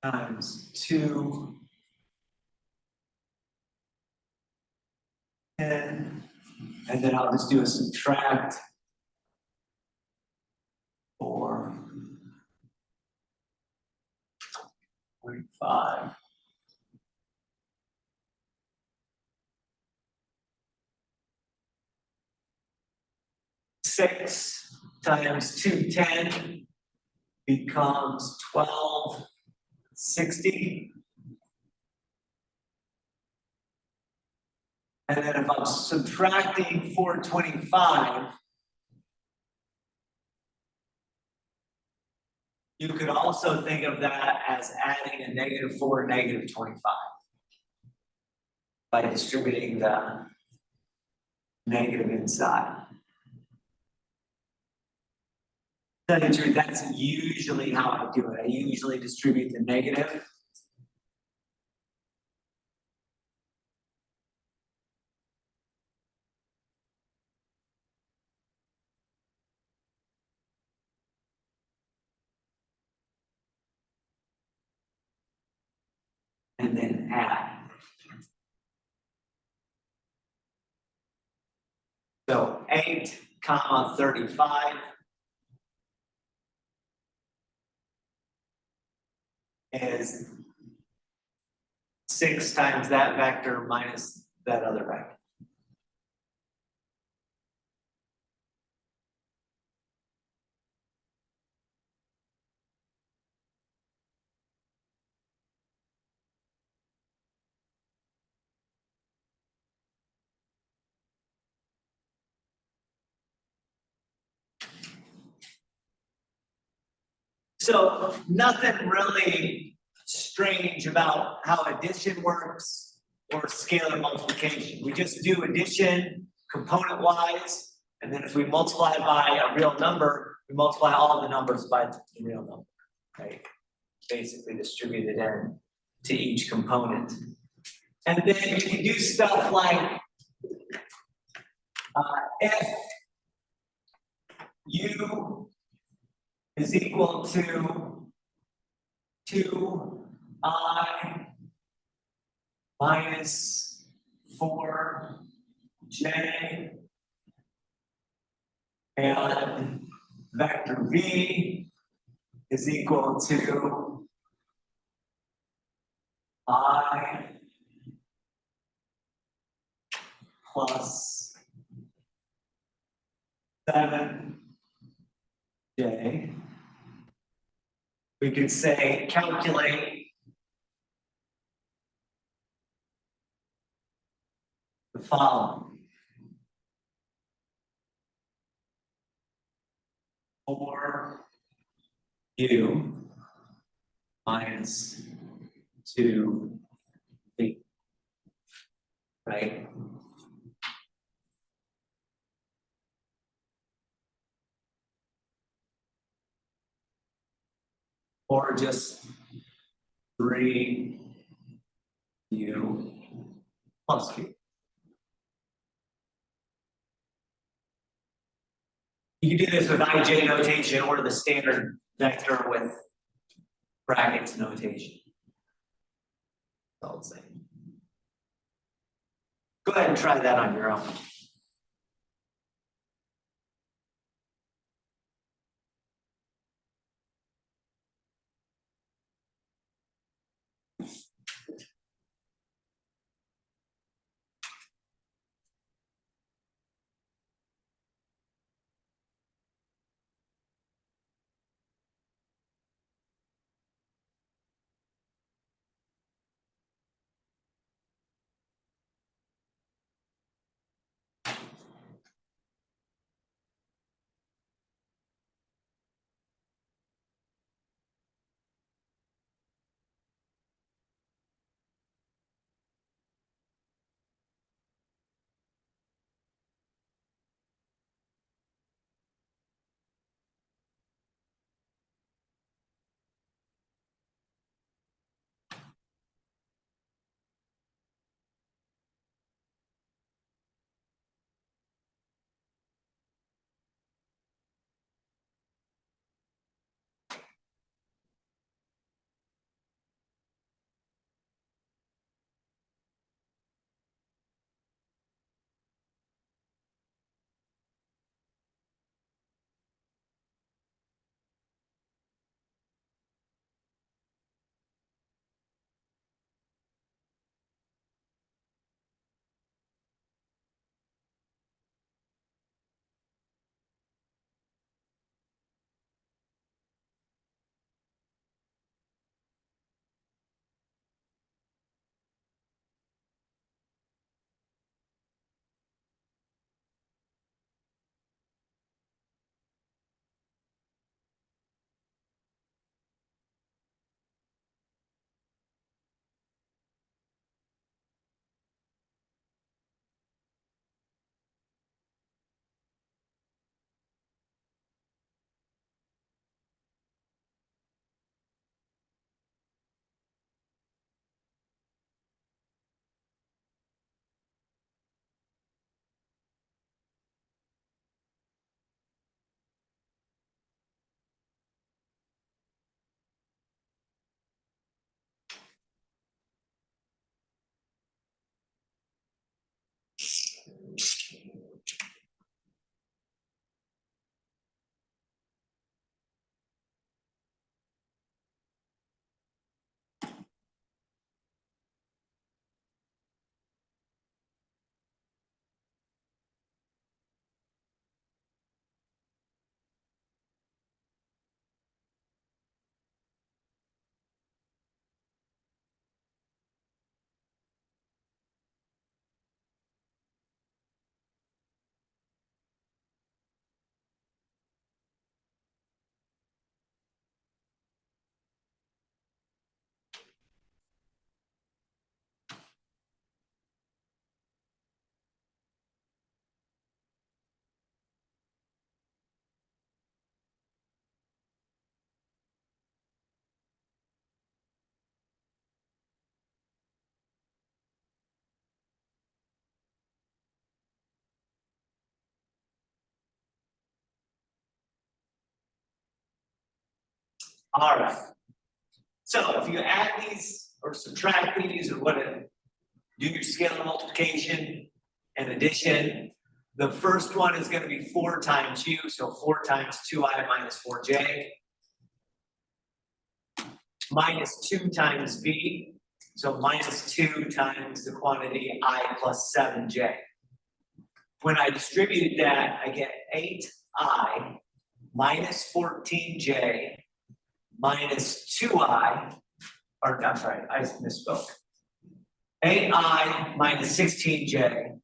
times 2, 10, and then I'll just do a subtract 4, 45. Six times 210 becomes 1260. And then if I'm subtracting 425, you could also think of that as adding a -4, -25 by distributing the negative inside. To tell you the truth, that's usually how I do it. I usually distribute the negative. And then add. So 8, 35 is 6 times that vector minus that other vector. So nothing really strange about how addition works or scalar multiplication. We just do addition component-wise, and then if we multiply by a real number, we multiply all the numbers by the real number, right? Basically distributed in to each component. And then you can do stuff like if u is equal to 2i minus 4j And vector v is equal to I plus 7j. We could say calculate the following. 4u minus 2v, right? Or just 3u plus q. You can do this with ij notation or the standard vector with brackets notation. That's all it's saying. Go ahead and try that on your own. All right. So if you add these or subtract these or whatever, do your scalar multiplication and addition, The first one is going to be 4 times u, so 4 times 2i minus 4j, minus 2 times v, so minus 2 times the quantity I plus 7j. When I distribute that, I get 8i minus 14j minus 2i, or I'm sorry, I misspoke. 8i minus 16j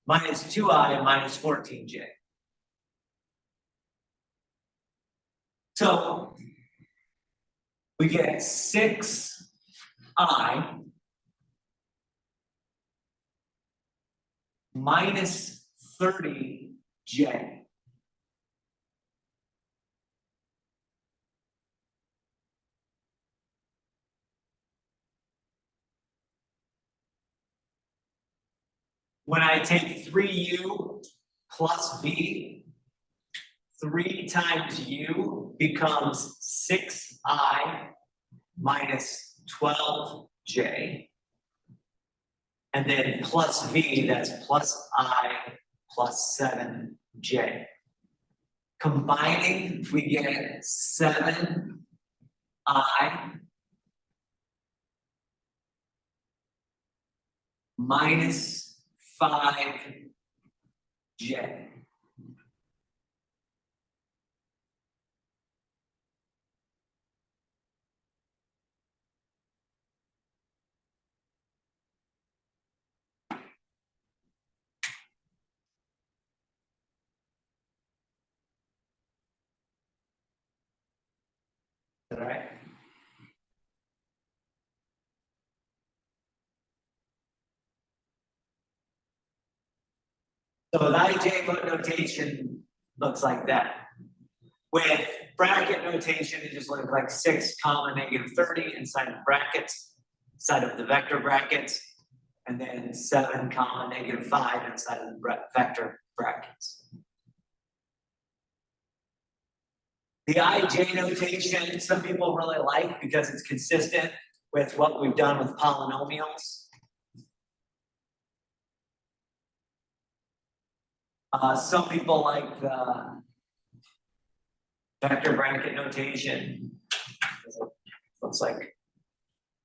minus 2i minus 14j. So we get 6i minus 30j. When I take 3u plus v, 3 times u becomes 6i minus 12j. And then plus v, that's plus I plus 7j. Combining, we get 7i minus 5j. All right. So the IJ notation looks like that. With bracket notation, it just looks like 6 comma negative 30 inside of brackets, inside of the vector brackets, and then 7 comma negative 5 inside of the vector brackets. The IJ notation, some people really like because it's consistent with what we've done with polynomials. Some people like the vector bracket notation. Looks like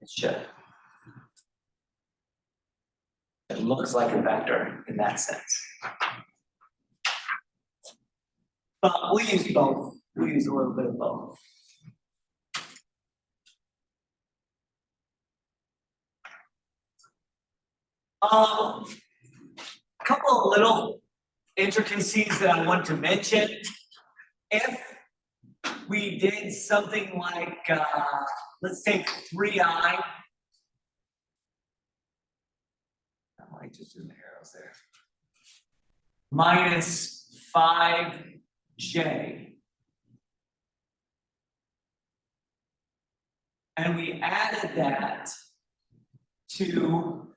it should. It looks like a vector in that sense. But we'll use both. We'll use a little bit of both. A couple of little intricacies that I want to mention. If we did something like, let's take 3i. I might just do the arrows there. Minus 5j. And we added that to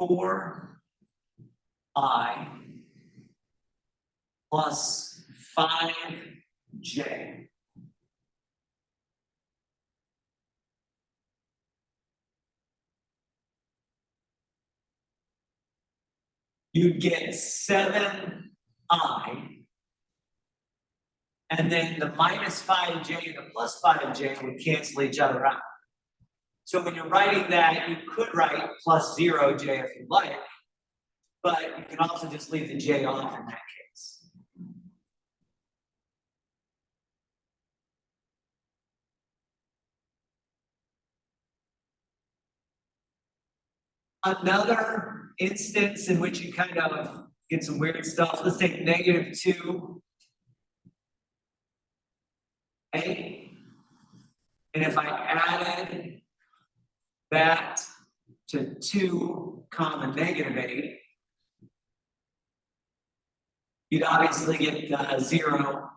4i plus 5j. You'd get 7i, and then the minus 5j and the plus 5j would cancel each other out. So when you're writing that, you could write plus 0j if you'd like, but you can also just leave the j off in that case. Another instance in which you kind of get some weird stuff, let's take negative 2a. And if I added that to 2 comma negative 8, you'd obviously get the 0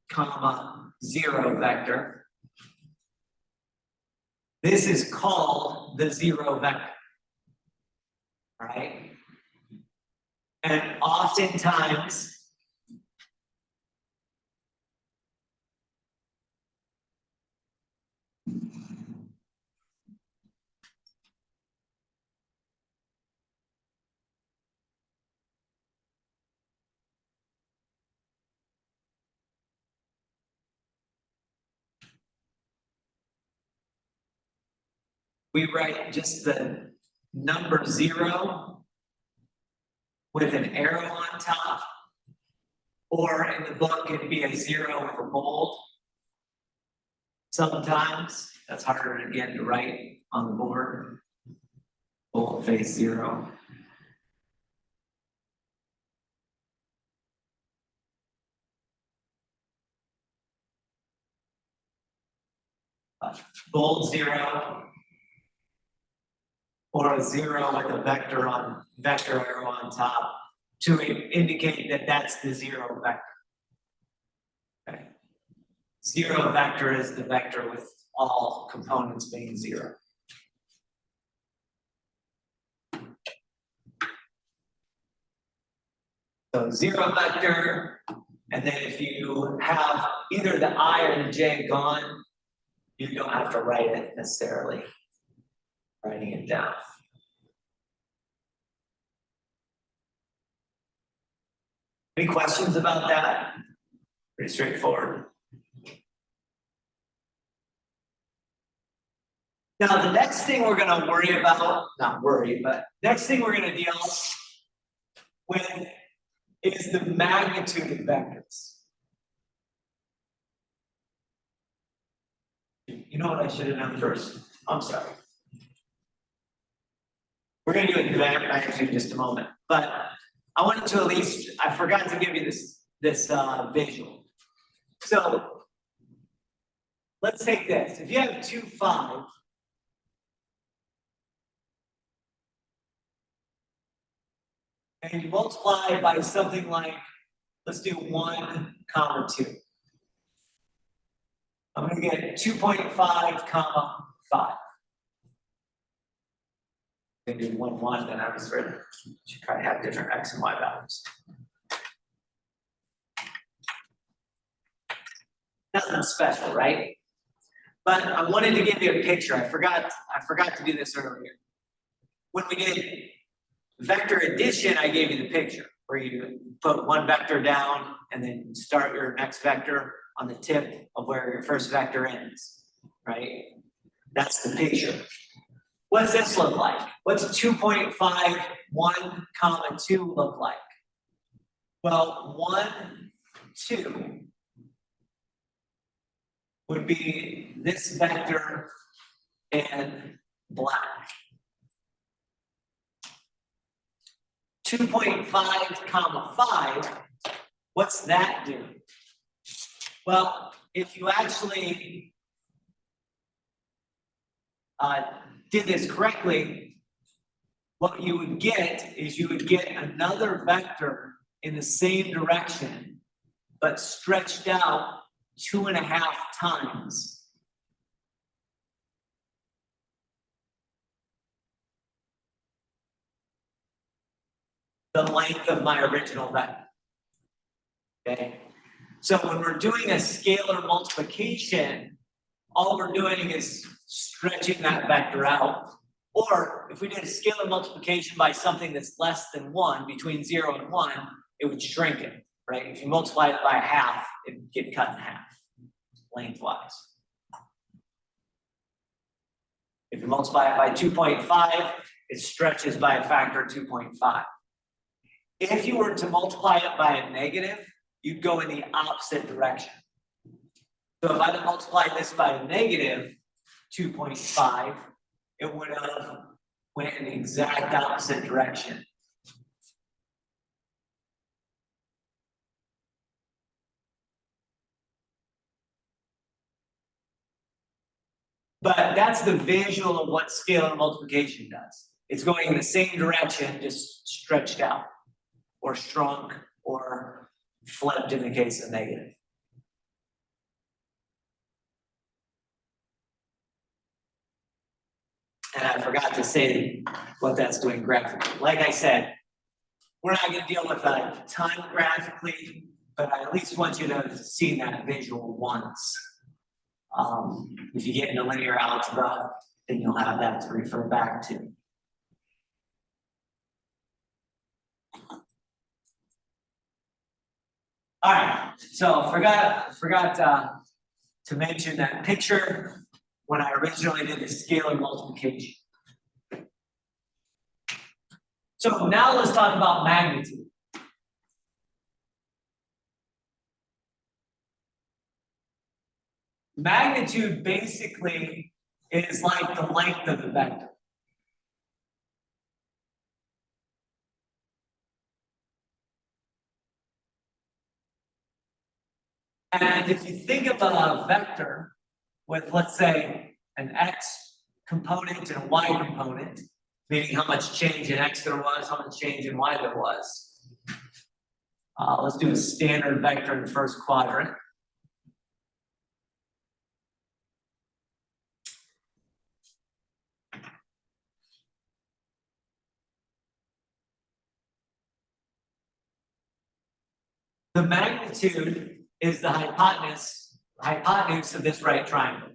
comma 0 vector. This is called the 0 vector. Right? And oftentimes, we write just the number 0 with an arrow on top. Or in the book, it'd be a 0 with a bold. Sometimes that's harder again to write on the board. Bold face 0. Bold 0. Or a 0 with a vector arrow on top to indicate that that's the 0 vector. Okay. 0 vector is the vector with all components being 0. So 0 vector, and then if you have either the I or the J gone, you don't have to write it necessarily. Writing it down. Any questions about that? Pretty straightforward. Now, the next thing we're going to worry about, not worry, but next thing we're going to deal with is the magnitude of vectors. You know what I should have done first? I'm sorry. We're going to do it in magnitude in just a moment, but I wanted to at least, I forgot to give you this visual. So let's take this. If you have 2, 5, and you multiply by something like, let's do 1, 2. I'm going to get 2.5, 5. I'm going to do 1, 1, then I was ready. Should probably have different X and Y values. Nothing special, right? But I wanted to give you a picture. I forgot to do this earlier. When we did vector addition, I gave you the picture where you put one vector down and then start your next vector on the tip of where your first vector ends, right? That's the picture. What does this look like? What's 2.5, 1, 2 look like? Well, 1, 2 would be this vector and black. 2.5, 5, what's that do? Well, if you actually did this correctly, what you would get is you would get another vector in the same direction, but stretched out 2.5 times. The length of my original vector. Okay. So when we're doing a scalar multiplication, all we're doing is stretching that vector out. Or if we did a scalar multiplication by something that's less than 1, between 0 and 1, it would shrink it, right? If you multiply it by 1/2, it would get cut in half, lengthwise. If you multiply it by 2.5, it stretches by a factor of 2.5. If you were to multiply it by a negative, you'd go in the opposite direction. So if I had multiplied this by a negative 2.5, it would have went in the exact opposite direction. But that's the visual of what scalar multiplication does. It's going in the same direction, just stretched out, or shrunk, or flipped in the case of negative. And I forgot to say what that's doing graphically. Like I said, we're not going to deal with a ton graphically, but I at least want you to see that visual once. If you get into linear algebra, then you'll have that to refer back to. All right, so forgot to mention that picture. when I originally did the scalar multiplication. So now let's talk about magnitude. Magnitude basically is like the length of the vector. And if you think of a vector with, let's say, an x component and a y component, meaning how much change in x there was, how much change in y there was. Let's do a standard vector in the first quadrant. The magnitude is the hypotenuse of this right triangle.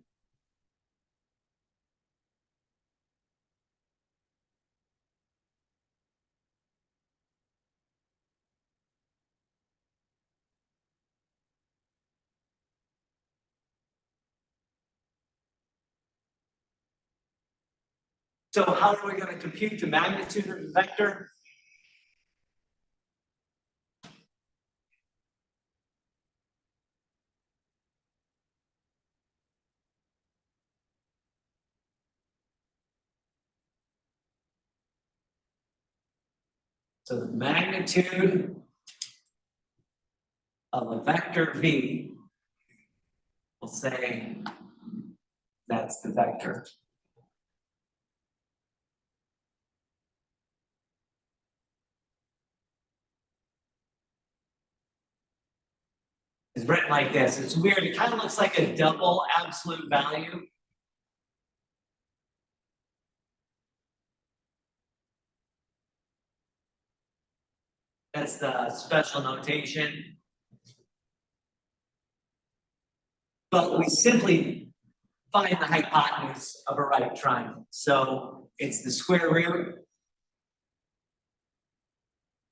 So how are we going to compute the magnitude of the vector? So the magnitude of a vector v, we'll say that's the vector. Is written like this. It's weird. It kind of looks like a double absolute value. That's the special notation. But we simply find the hypotenuse of a right triangle. So it's the square root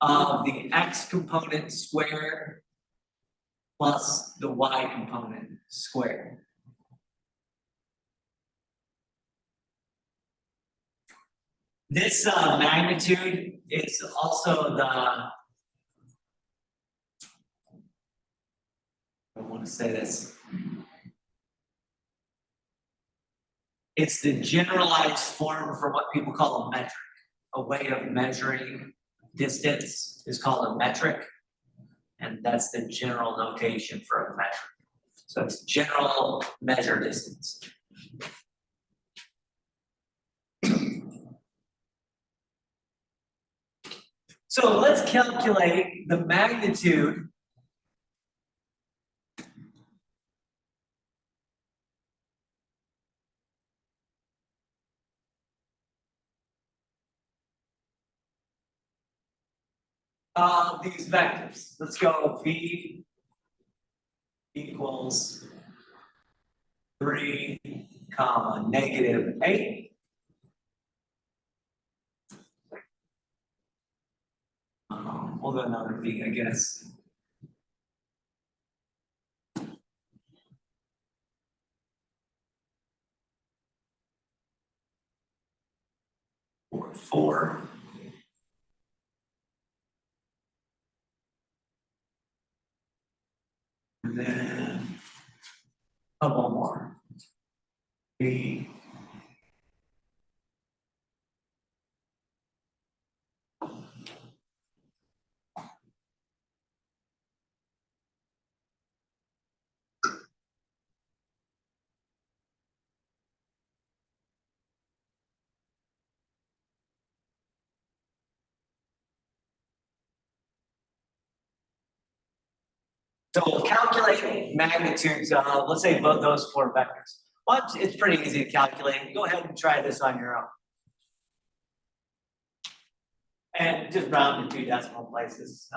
of the x component squared plus the y component squared. This magnitude is also the, I want to say this. It's the generalized form for what people call a metric. A way of measuring distance is called a metric. And that's the general notation for a metric. So it's general measure distance. So let's calculate the magnitude of these vectors. Let's go v equals 3, comma, -8. We'll do another v, I guess. Or 4. And then a couple more. V. So we'll calculate magnitudes of, let's say, both those 4 vectors. Well, it's pretty easy to calculate. Go ahead and try this on your own. And just round to 2 decimal places.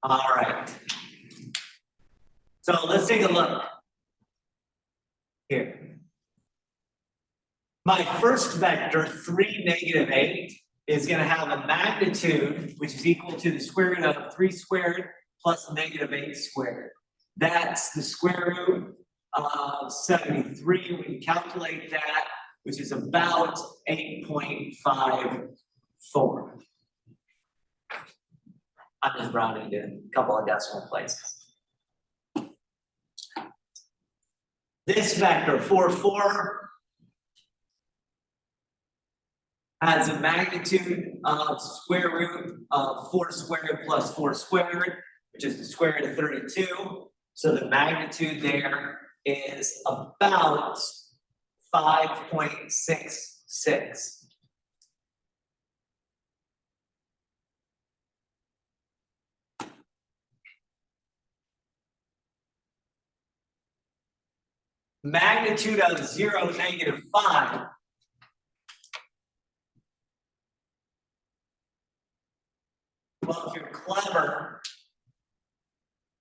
All right. So let's take a look here. My first vector, 3, -8, is going to have a magnitude which is equal to the square root of 3 squared plus -8 squared. That's the square root of 73 when you calculate that, which is about 8.54. I'm just rounding to a couple of decimal places. This vector, 4, 4, has a magnitude of square root of 4 squared plus 4 squared, which is the square root of 32. So the magnitude there is about 5.66. Magnitude of 0, -5. Well, if you're clever,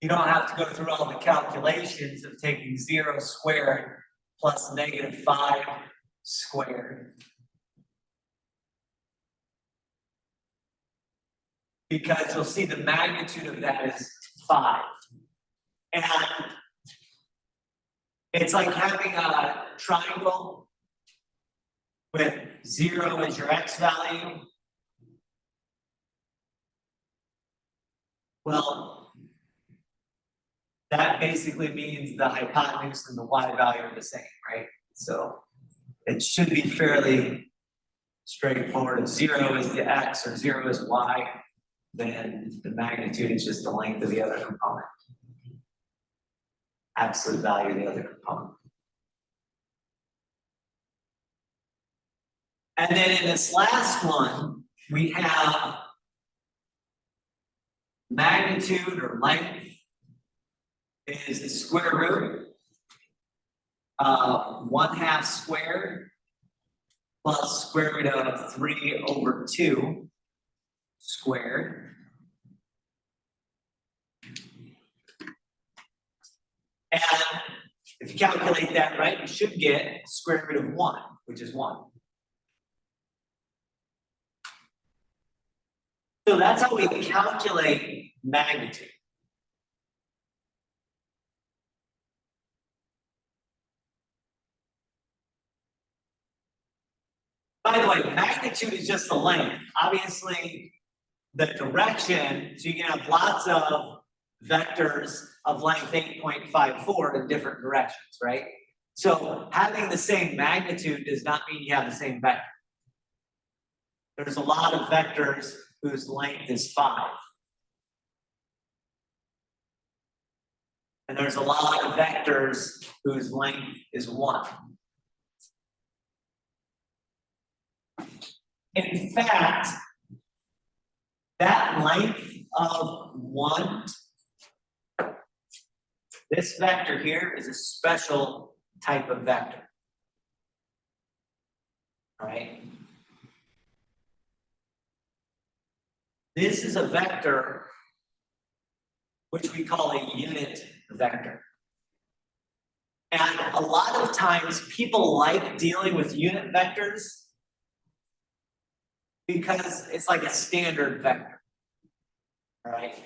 you don't have to go through all the calculations of taking 0 squared plus -5 squared. Because you'll see the magnitude of that is 5. And it's like having a triangle with 0 as your x value. Well, that basically means the hypotenuse and the y value are the same, right? So it should be fairly straightforward. If 0 is the x or 0 is y, then the magnitude is just the length of the other component. Absolute value of the other component. And then in this last one, we have magnitude or length is the square root of 1/2 squared plus square root of 3/2 squared. And if you calculate that right, you should get square root of 1, which is 1. So that's how we calculate magnitude. By the way, magnitude is just the length. Obviously, the direction, so you can have lots of vectors of length 8.54 in different directions, right? So having the same magnitude does not mean you have the same vector. There's a lot of vectors whose length is 5. And there's a lot of vectors whose length is 1. In fact, that length of 1, this vector here is a special type of vector. All right? This is a vector which we call a unit vector. And a lot of times people like dealing with unit vectors because it's like a standard vector. All right?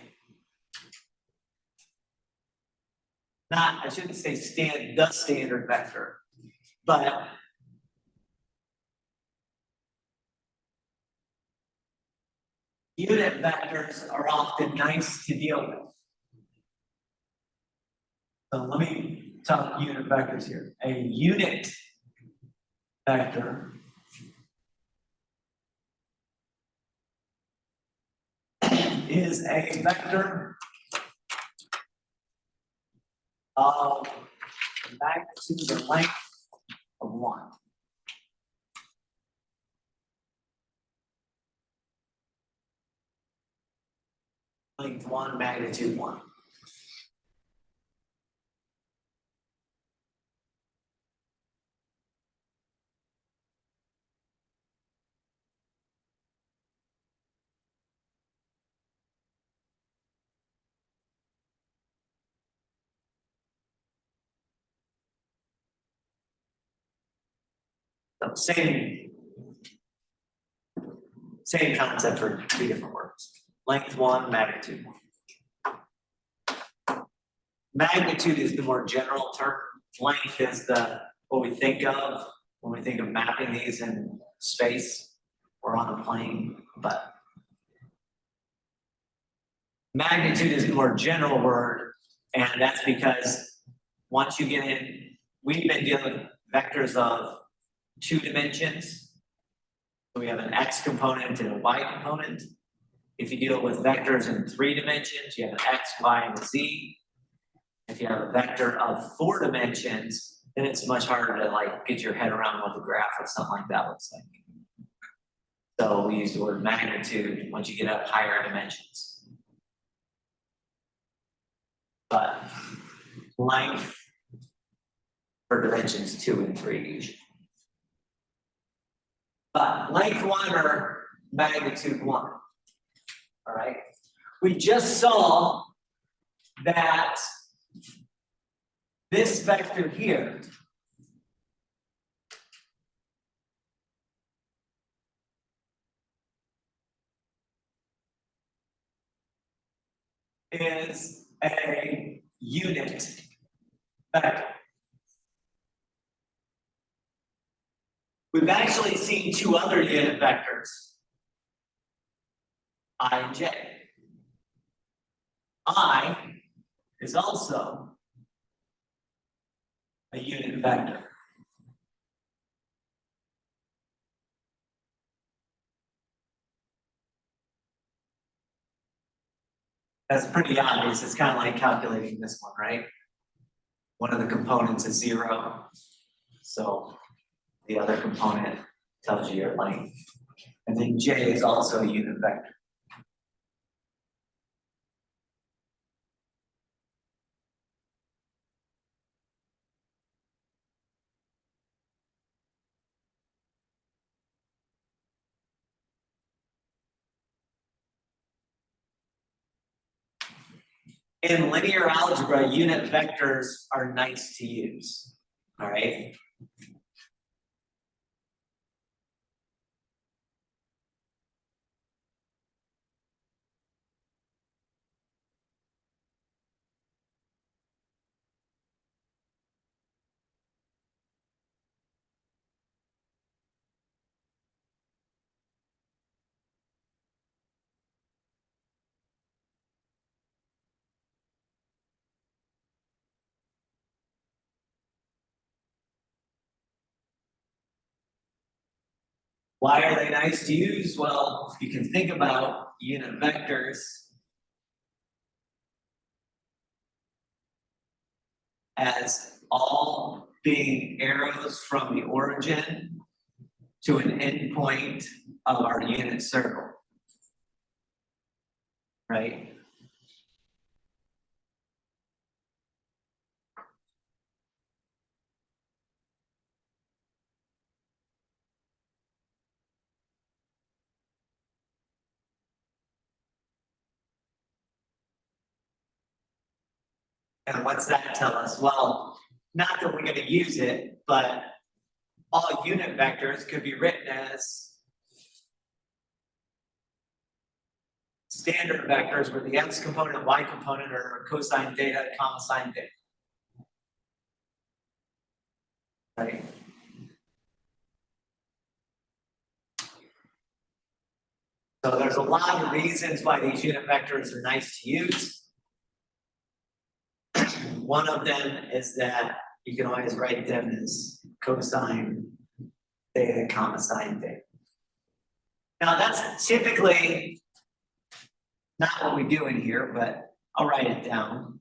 I shouldn't say the standard vector, but unit vectors are often nice to deal with. So let me talk unit vectors here. A unit vector is a vector of magnitude or length of 1. Length 1, magnitude 1. So same concept for two different words. Length one, magnitude one. Magnitude is the more general term. Length is what we think of when we think of mapping these in space or on a plane, but magnitude is the more general word, and that's because once you get in, we've been dealing with vectors of 2 dimensions. So we have an x component and a y component. If you deal with vectors in 3 dimensions, you have an x, y, and a z. If you have a vector of 4 dimensions, then it's much harder to like get your head around what the graph or something like that looks like. So we use the word magnitude once you get up higher dimensions. But length for dimensions 2 and 3 usually. But length 1 or magnitude 1. All right. We just saw that this vector here is a unit vector. We've actually seen 2 other unit vectors, I and j. I is also a unit vector. That's pretty obvious. It's kind of like calculating this one, right? One of the components is 0. So the other component tells you your length. And then j is also a unit vector. In linear algebra, unit vectors are nice to use, all right? Why are they nice to use? Well, you can think about unit vectors as all being arrows from the origin to an endpoint of our unit circle, right? And what's that tell us? Well, not that we're going to use it, but all unit vectors could be written as standard vectors where the x component, y component are cosine theta, comma sine theta. Right? So there's a lot of reasons why these unit vectors are nice to use. One of them is that you can always write them as cosine theta, comma sine theta. Now that's typically not what we do in here, but I'll write it down.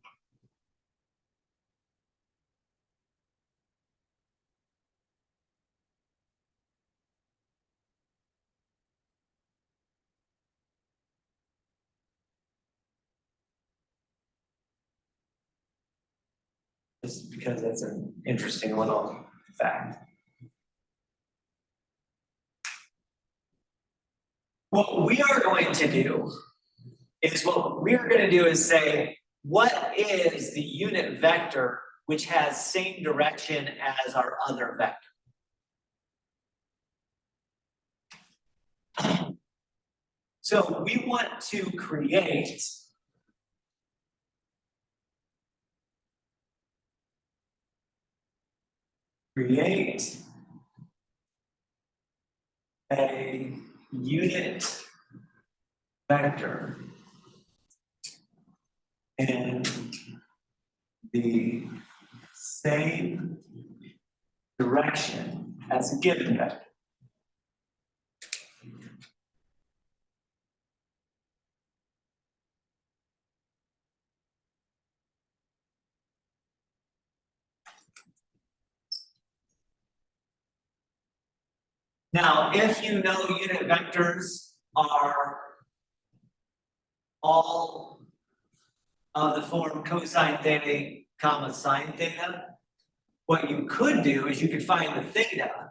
Just because that's an interesting little fact. What we are going to do is say, what is the unit vector which has same direction as our other vector? So we want to create a unit vector in the same direction as a given vector. Now, if you know unit vectors are all of the form cosine theta comma sine theta, what you could do is you could find the theta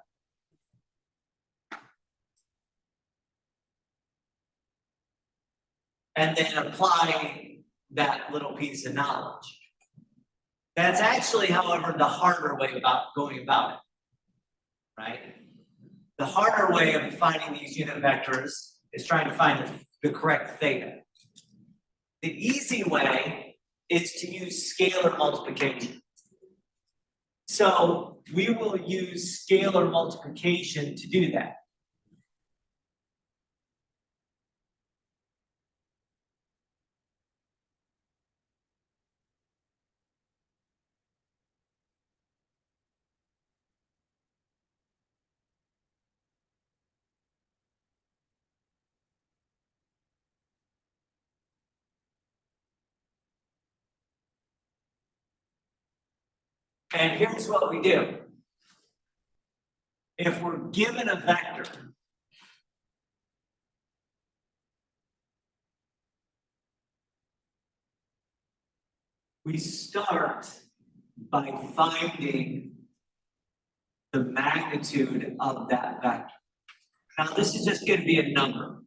and then apply that little piece of knowledge. That's actually, however, the harder way about going about it, right? The harder way of finding these unit vectors is trying to find the correct theta. The easy way is to use scalar multiplication. So we will use scalar multiplication to do that. And here's what we do. If we're given a vector, we start by finding the magnitude of that vector. Now, this is just going to be a number,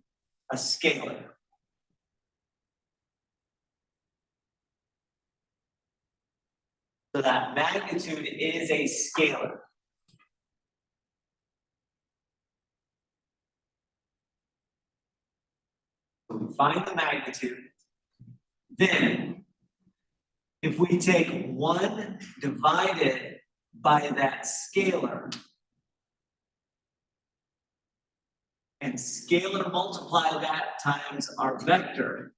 a scalar. So that magnitude is a scalar. So we find the magnitude. Then, if we take 1 divided by that scalar, and scalar multiply that times our vector,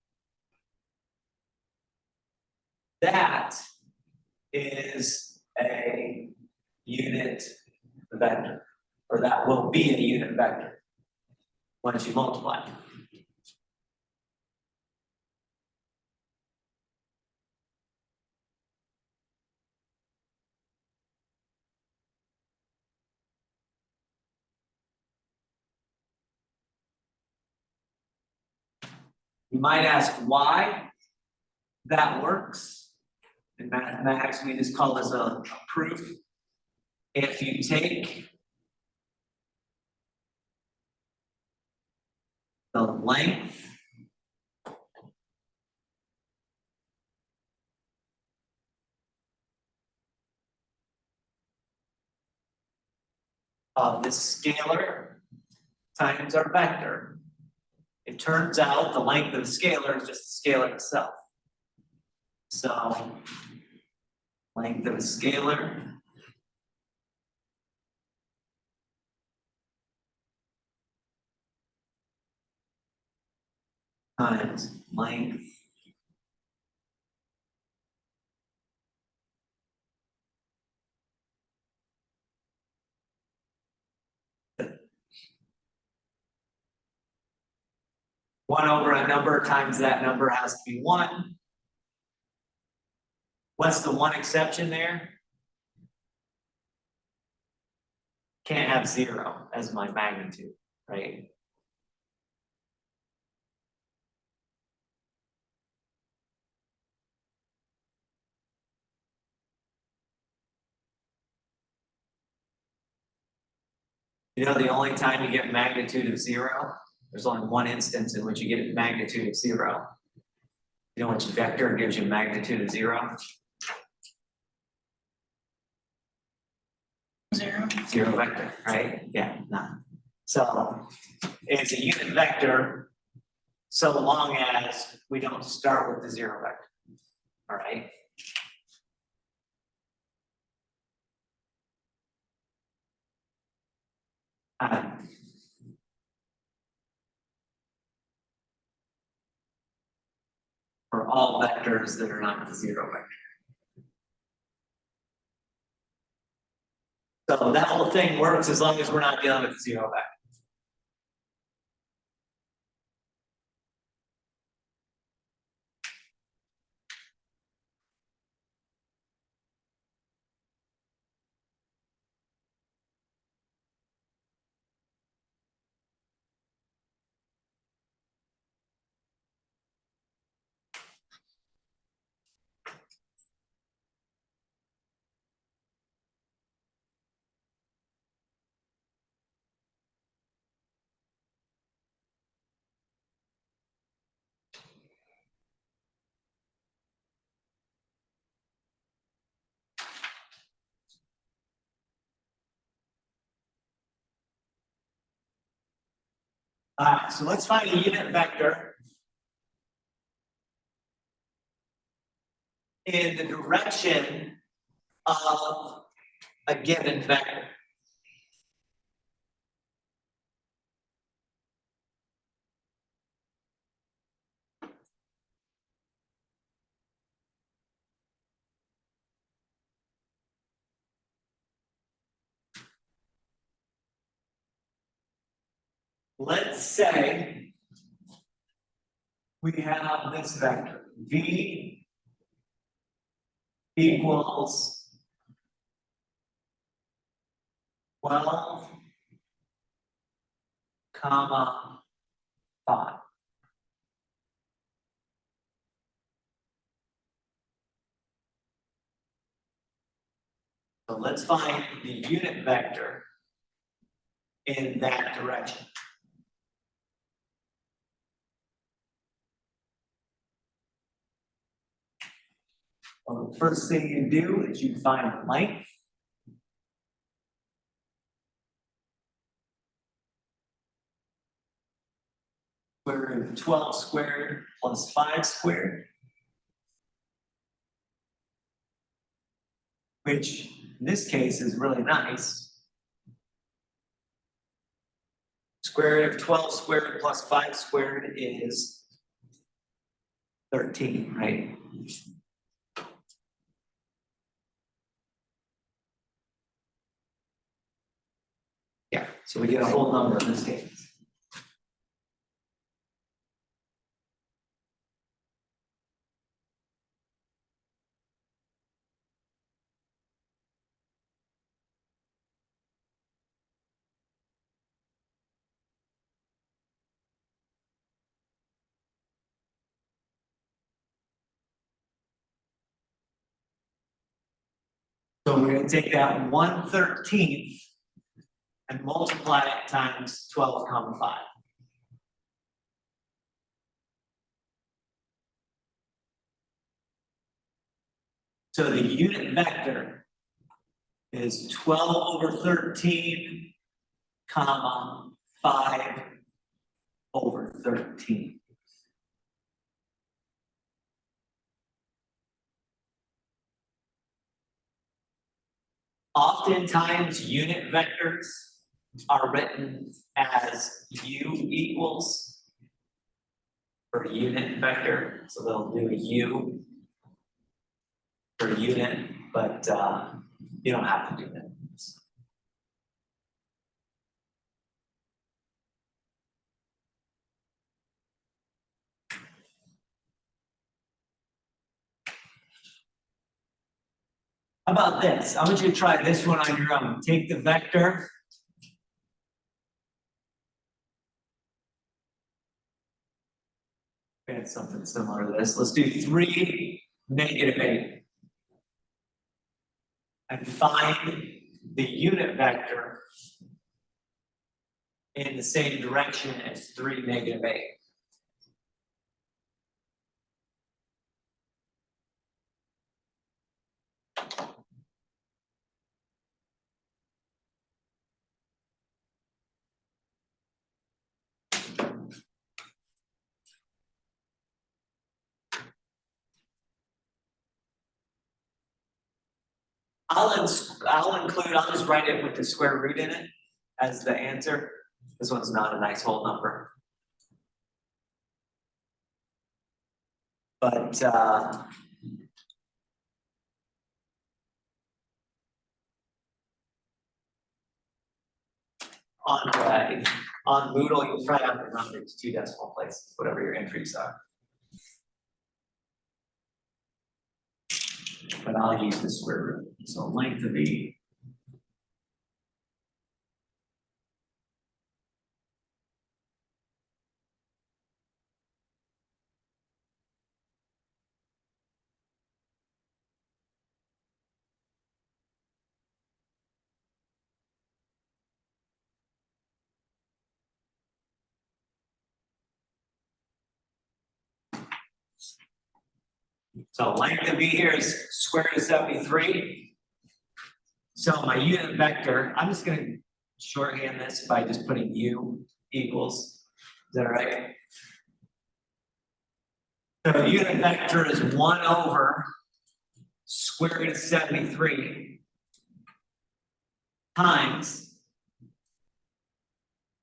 that is a unit vector, or that will be a unit vector once you multiply. You might ask why that works. In mathematics, we just call this a proof. If you take the length of the scalar times our vector, it turns out the length of the scalar is just the scalar itself. So, length of a scalar times length one over a number times that number has to be 1. What's the one exception there? Can't have 0 as my magnitude, right? You know, the only time you get magnitude of 0, there's only one instance in which you get a magnitude of 0. You know which vector gives you magnitude of 0? 0. 0 vector, right? Yeah, none. So it's a unit vector so long as we don't start with the zero vector. All right. For all vectors that are not the zero vector. So that whole thing works as long as we're not dealing with the zero vector. All right, so let's find a unit vector in the direction of a given vector. Let's say we have this vector, v equals 12, comma, 5. So let's find the unit vector in that direction. Well, the first thing you do is you find length. Square root of 12 squared plus 5 squared, which in this case is really nice. Square root of 12 squared plus 5 squared is 13, right? Yeah, so we get a whole number in this case. So we're going to take that 1/13 and multiply it times 12, comma 5. So the unit vector is 12 over 13, comma 5 over 13. Oftentimes, unit vectors are written as u equals for unit vector. So they'll do a u for unit, but you don't have to do that. How about this? I want you to try this one on your own. Take the vector. We had something similar to this. Let's do 3, -8. And find the unit vector in the same direction as 3, -8. I'll include, I'll just write it with the square root in it as the answer. This one's not a nice whole number. But on Moodle, you'll probably have to round it to 2 decimal places, whatever your entries are. But I'll use the square root. So length of E. So length of E here is square root of 73. So my unit vector, I'm just going to shorthand this by just putting U equals. Is that right? So the unit vector is 1 over square root of 73 times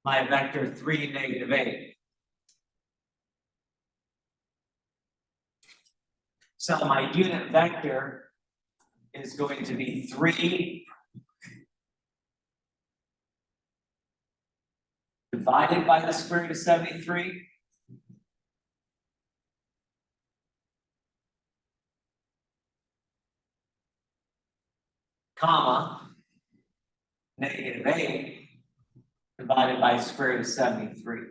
my vector 3, negative 8. So my unit vector is going to be 3 divided by the square root of 73 comma negative 8 divided by square root of 73.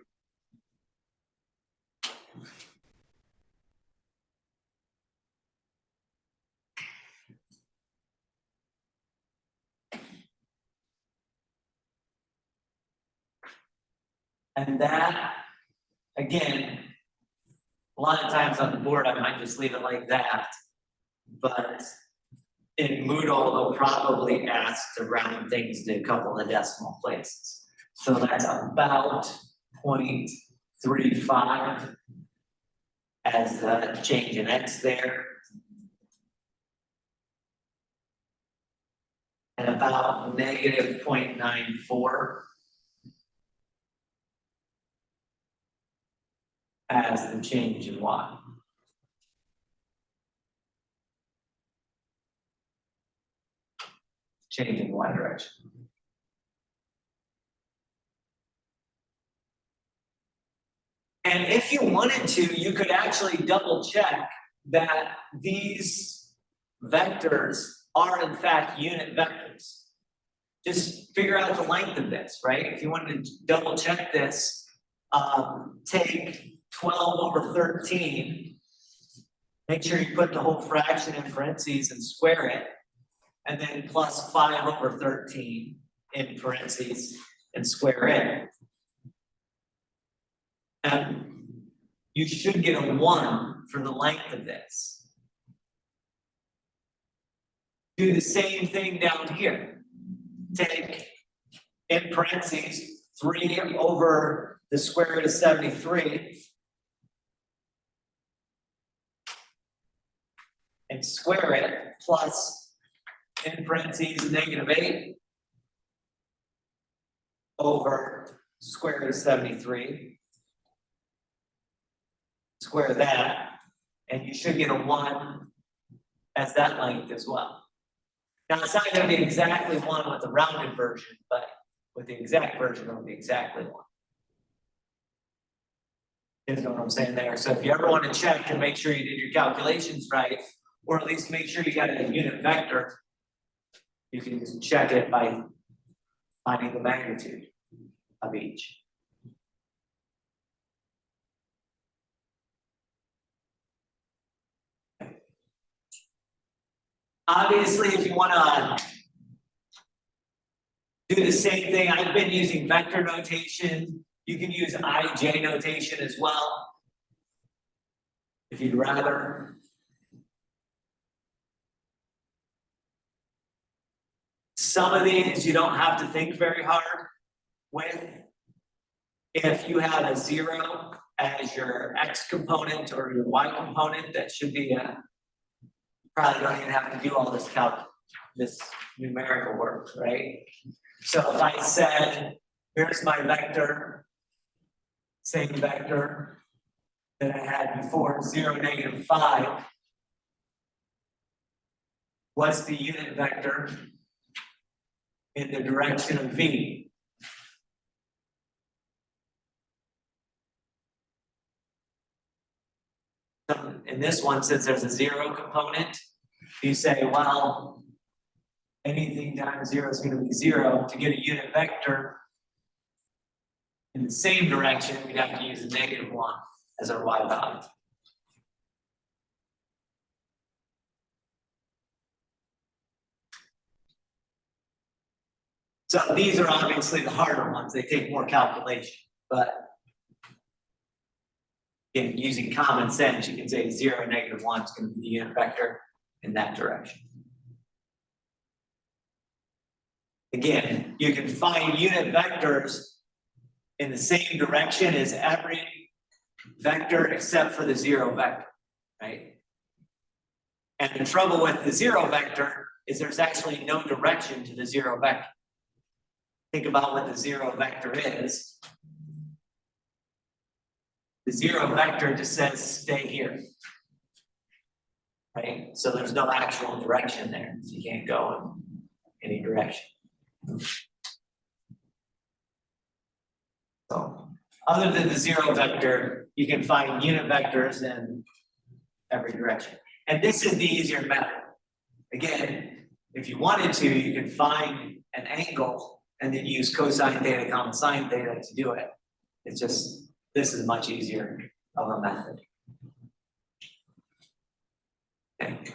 And that, again, a lot of times on the board, I might just leave it like that. But in Moodle, they'll probably ask to round things to a couple of decimal places. So that's about 0.35 as the change in X there. And about negative 0.94 as the change in Y. Change in Y direction. And if you wanted to, you could actually double check that these vectors are in fact unit vectors. Just figure out the length of this, right? If you wanted to double check this, take 12 over 13, make sure you put the whole fraction in parentheses and square it, and then plus 5 over 13 in parentheses and square it. And you should get a 1 for the length of this. Do the same thing down here. Take in parentheses 3 over the square root of 73 and square it plus in parentheses negative 8 over square root of 73. Square that, and you should get a 1 as that length as well. Now it's not going to be exactly 1 with the rounded version, but with the exact version it'll be exactly 1. You know what I'm saying there? So if you ever want to check and make sure you did your calculations right, or at least make sure you got a unit vector, you can just check it by finding the magnitude of each. Obviously, if you want to do the same thing, I've been using vector notation. You can use IJ notation as well, if you'd rather. Some of these you don't have to think very hard with. If you have a 0 as your X component or your Y component, that should be a, probably don't even have to do all this this numerical work, right? So if I said, here's my vector, same vector that I had before, 0, -5. What's the unit vector in the direction of V? In this one, since there's a 0 component, you say, well, anything times 0 is going to be 0. To get a unit vector in the same direction, we'd have to use a -1 as our y value. So these are obviously the harder ones. They take more calculation, but in using common sense, you can say 0, -1 is going to be the unit vector in that direction. Again, you can find unit vectors in the same direction as every vector except for the 0 vector, right? And the trouble with the 0 vector is there's actually no direction to the 0 vector. Think about what the 0 vector is. The 0 vector just says stay here, right? So there's no actual direction there, so you can't go in any direction. So other than the 0 vector, you can find unit vectors in every direction. And this is the easier method. Again, if you wanted to, you can find an angle and then use cosine theta, common sine theta to do it. It's just, this is much easier of a method. Okay.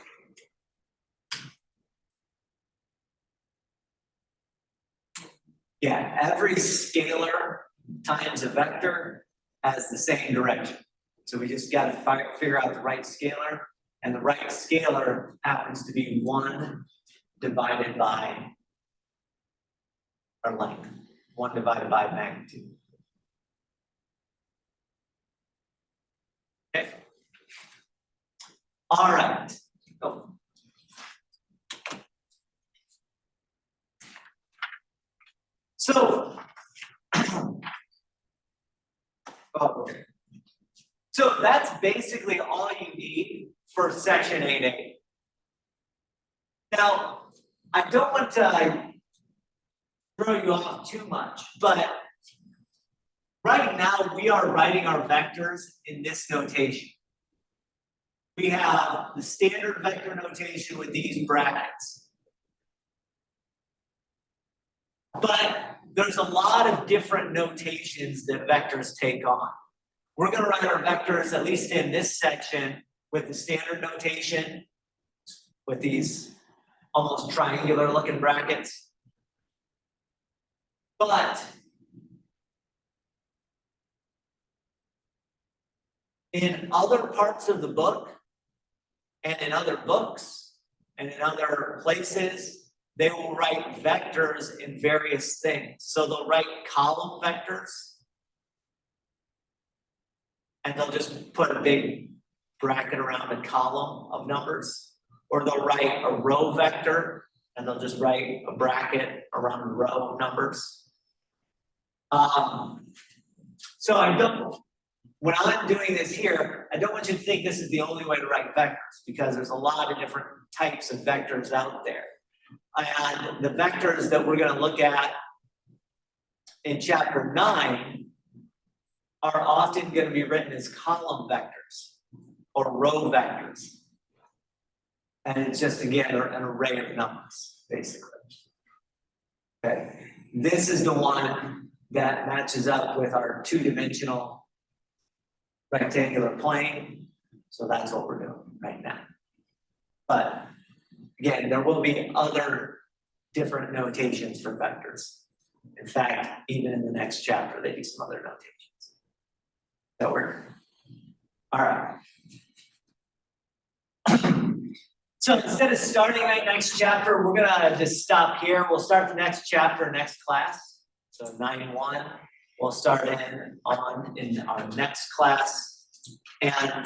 Yeah, every scalar times a vector has the same direction. So we just got to figure out the right scalar, and the right scalar happens to be 1 divided by our length, 1 divided by magnitude. Okay. All right. Oh. So, okay. So that's basically all you need for section 8A. Now, I don't want to throw you off too much, but right now we are writing our vectors in this notation. We have the standard vector notation with these brackets. But there's a lot of different notations that vectors take on. We're going to write our vectors, at least in this section, with the standard notation, with these almost triangular looking brackets. But in other parts of the book, and in other books, and in other places, they will write vectors in various things. So they'll write column vectors, and they'll just put a big bracket around a column of numbers. Or they'll write a row vector, and they'll just write a bracket around a row of numbers. So when I'm doing this here, I don't want you to think this is the only way to write vectors, because there's a lot of different types of vectors out there. And the vectors that we're going to look at in chapter 9 are often going to be written as column vectors or row vectors. And it's just, again, an array of numbers, basically. Okay. This is the one that matches up with our 2-dimensional rectangular plane. So that's what we're doing right now. But again, there will be other different notations for vectors. In fact, even in the next chapter, they do some other notations. That work? All right. So instead of starting that next chapter, we're gonna just stop here. We'll start the next chapter next class. So 9-1, we'll start in our next class. And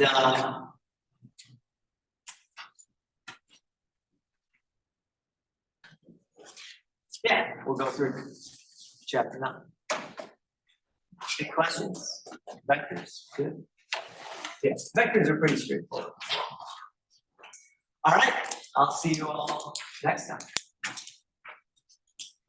Yeah, we'll go through chapter 9. Any questions? Vectors, good. Yes, vectors are pretty straightforward. All right, I'll see you all next time.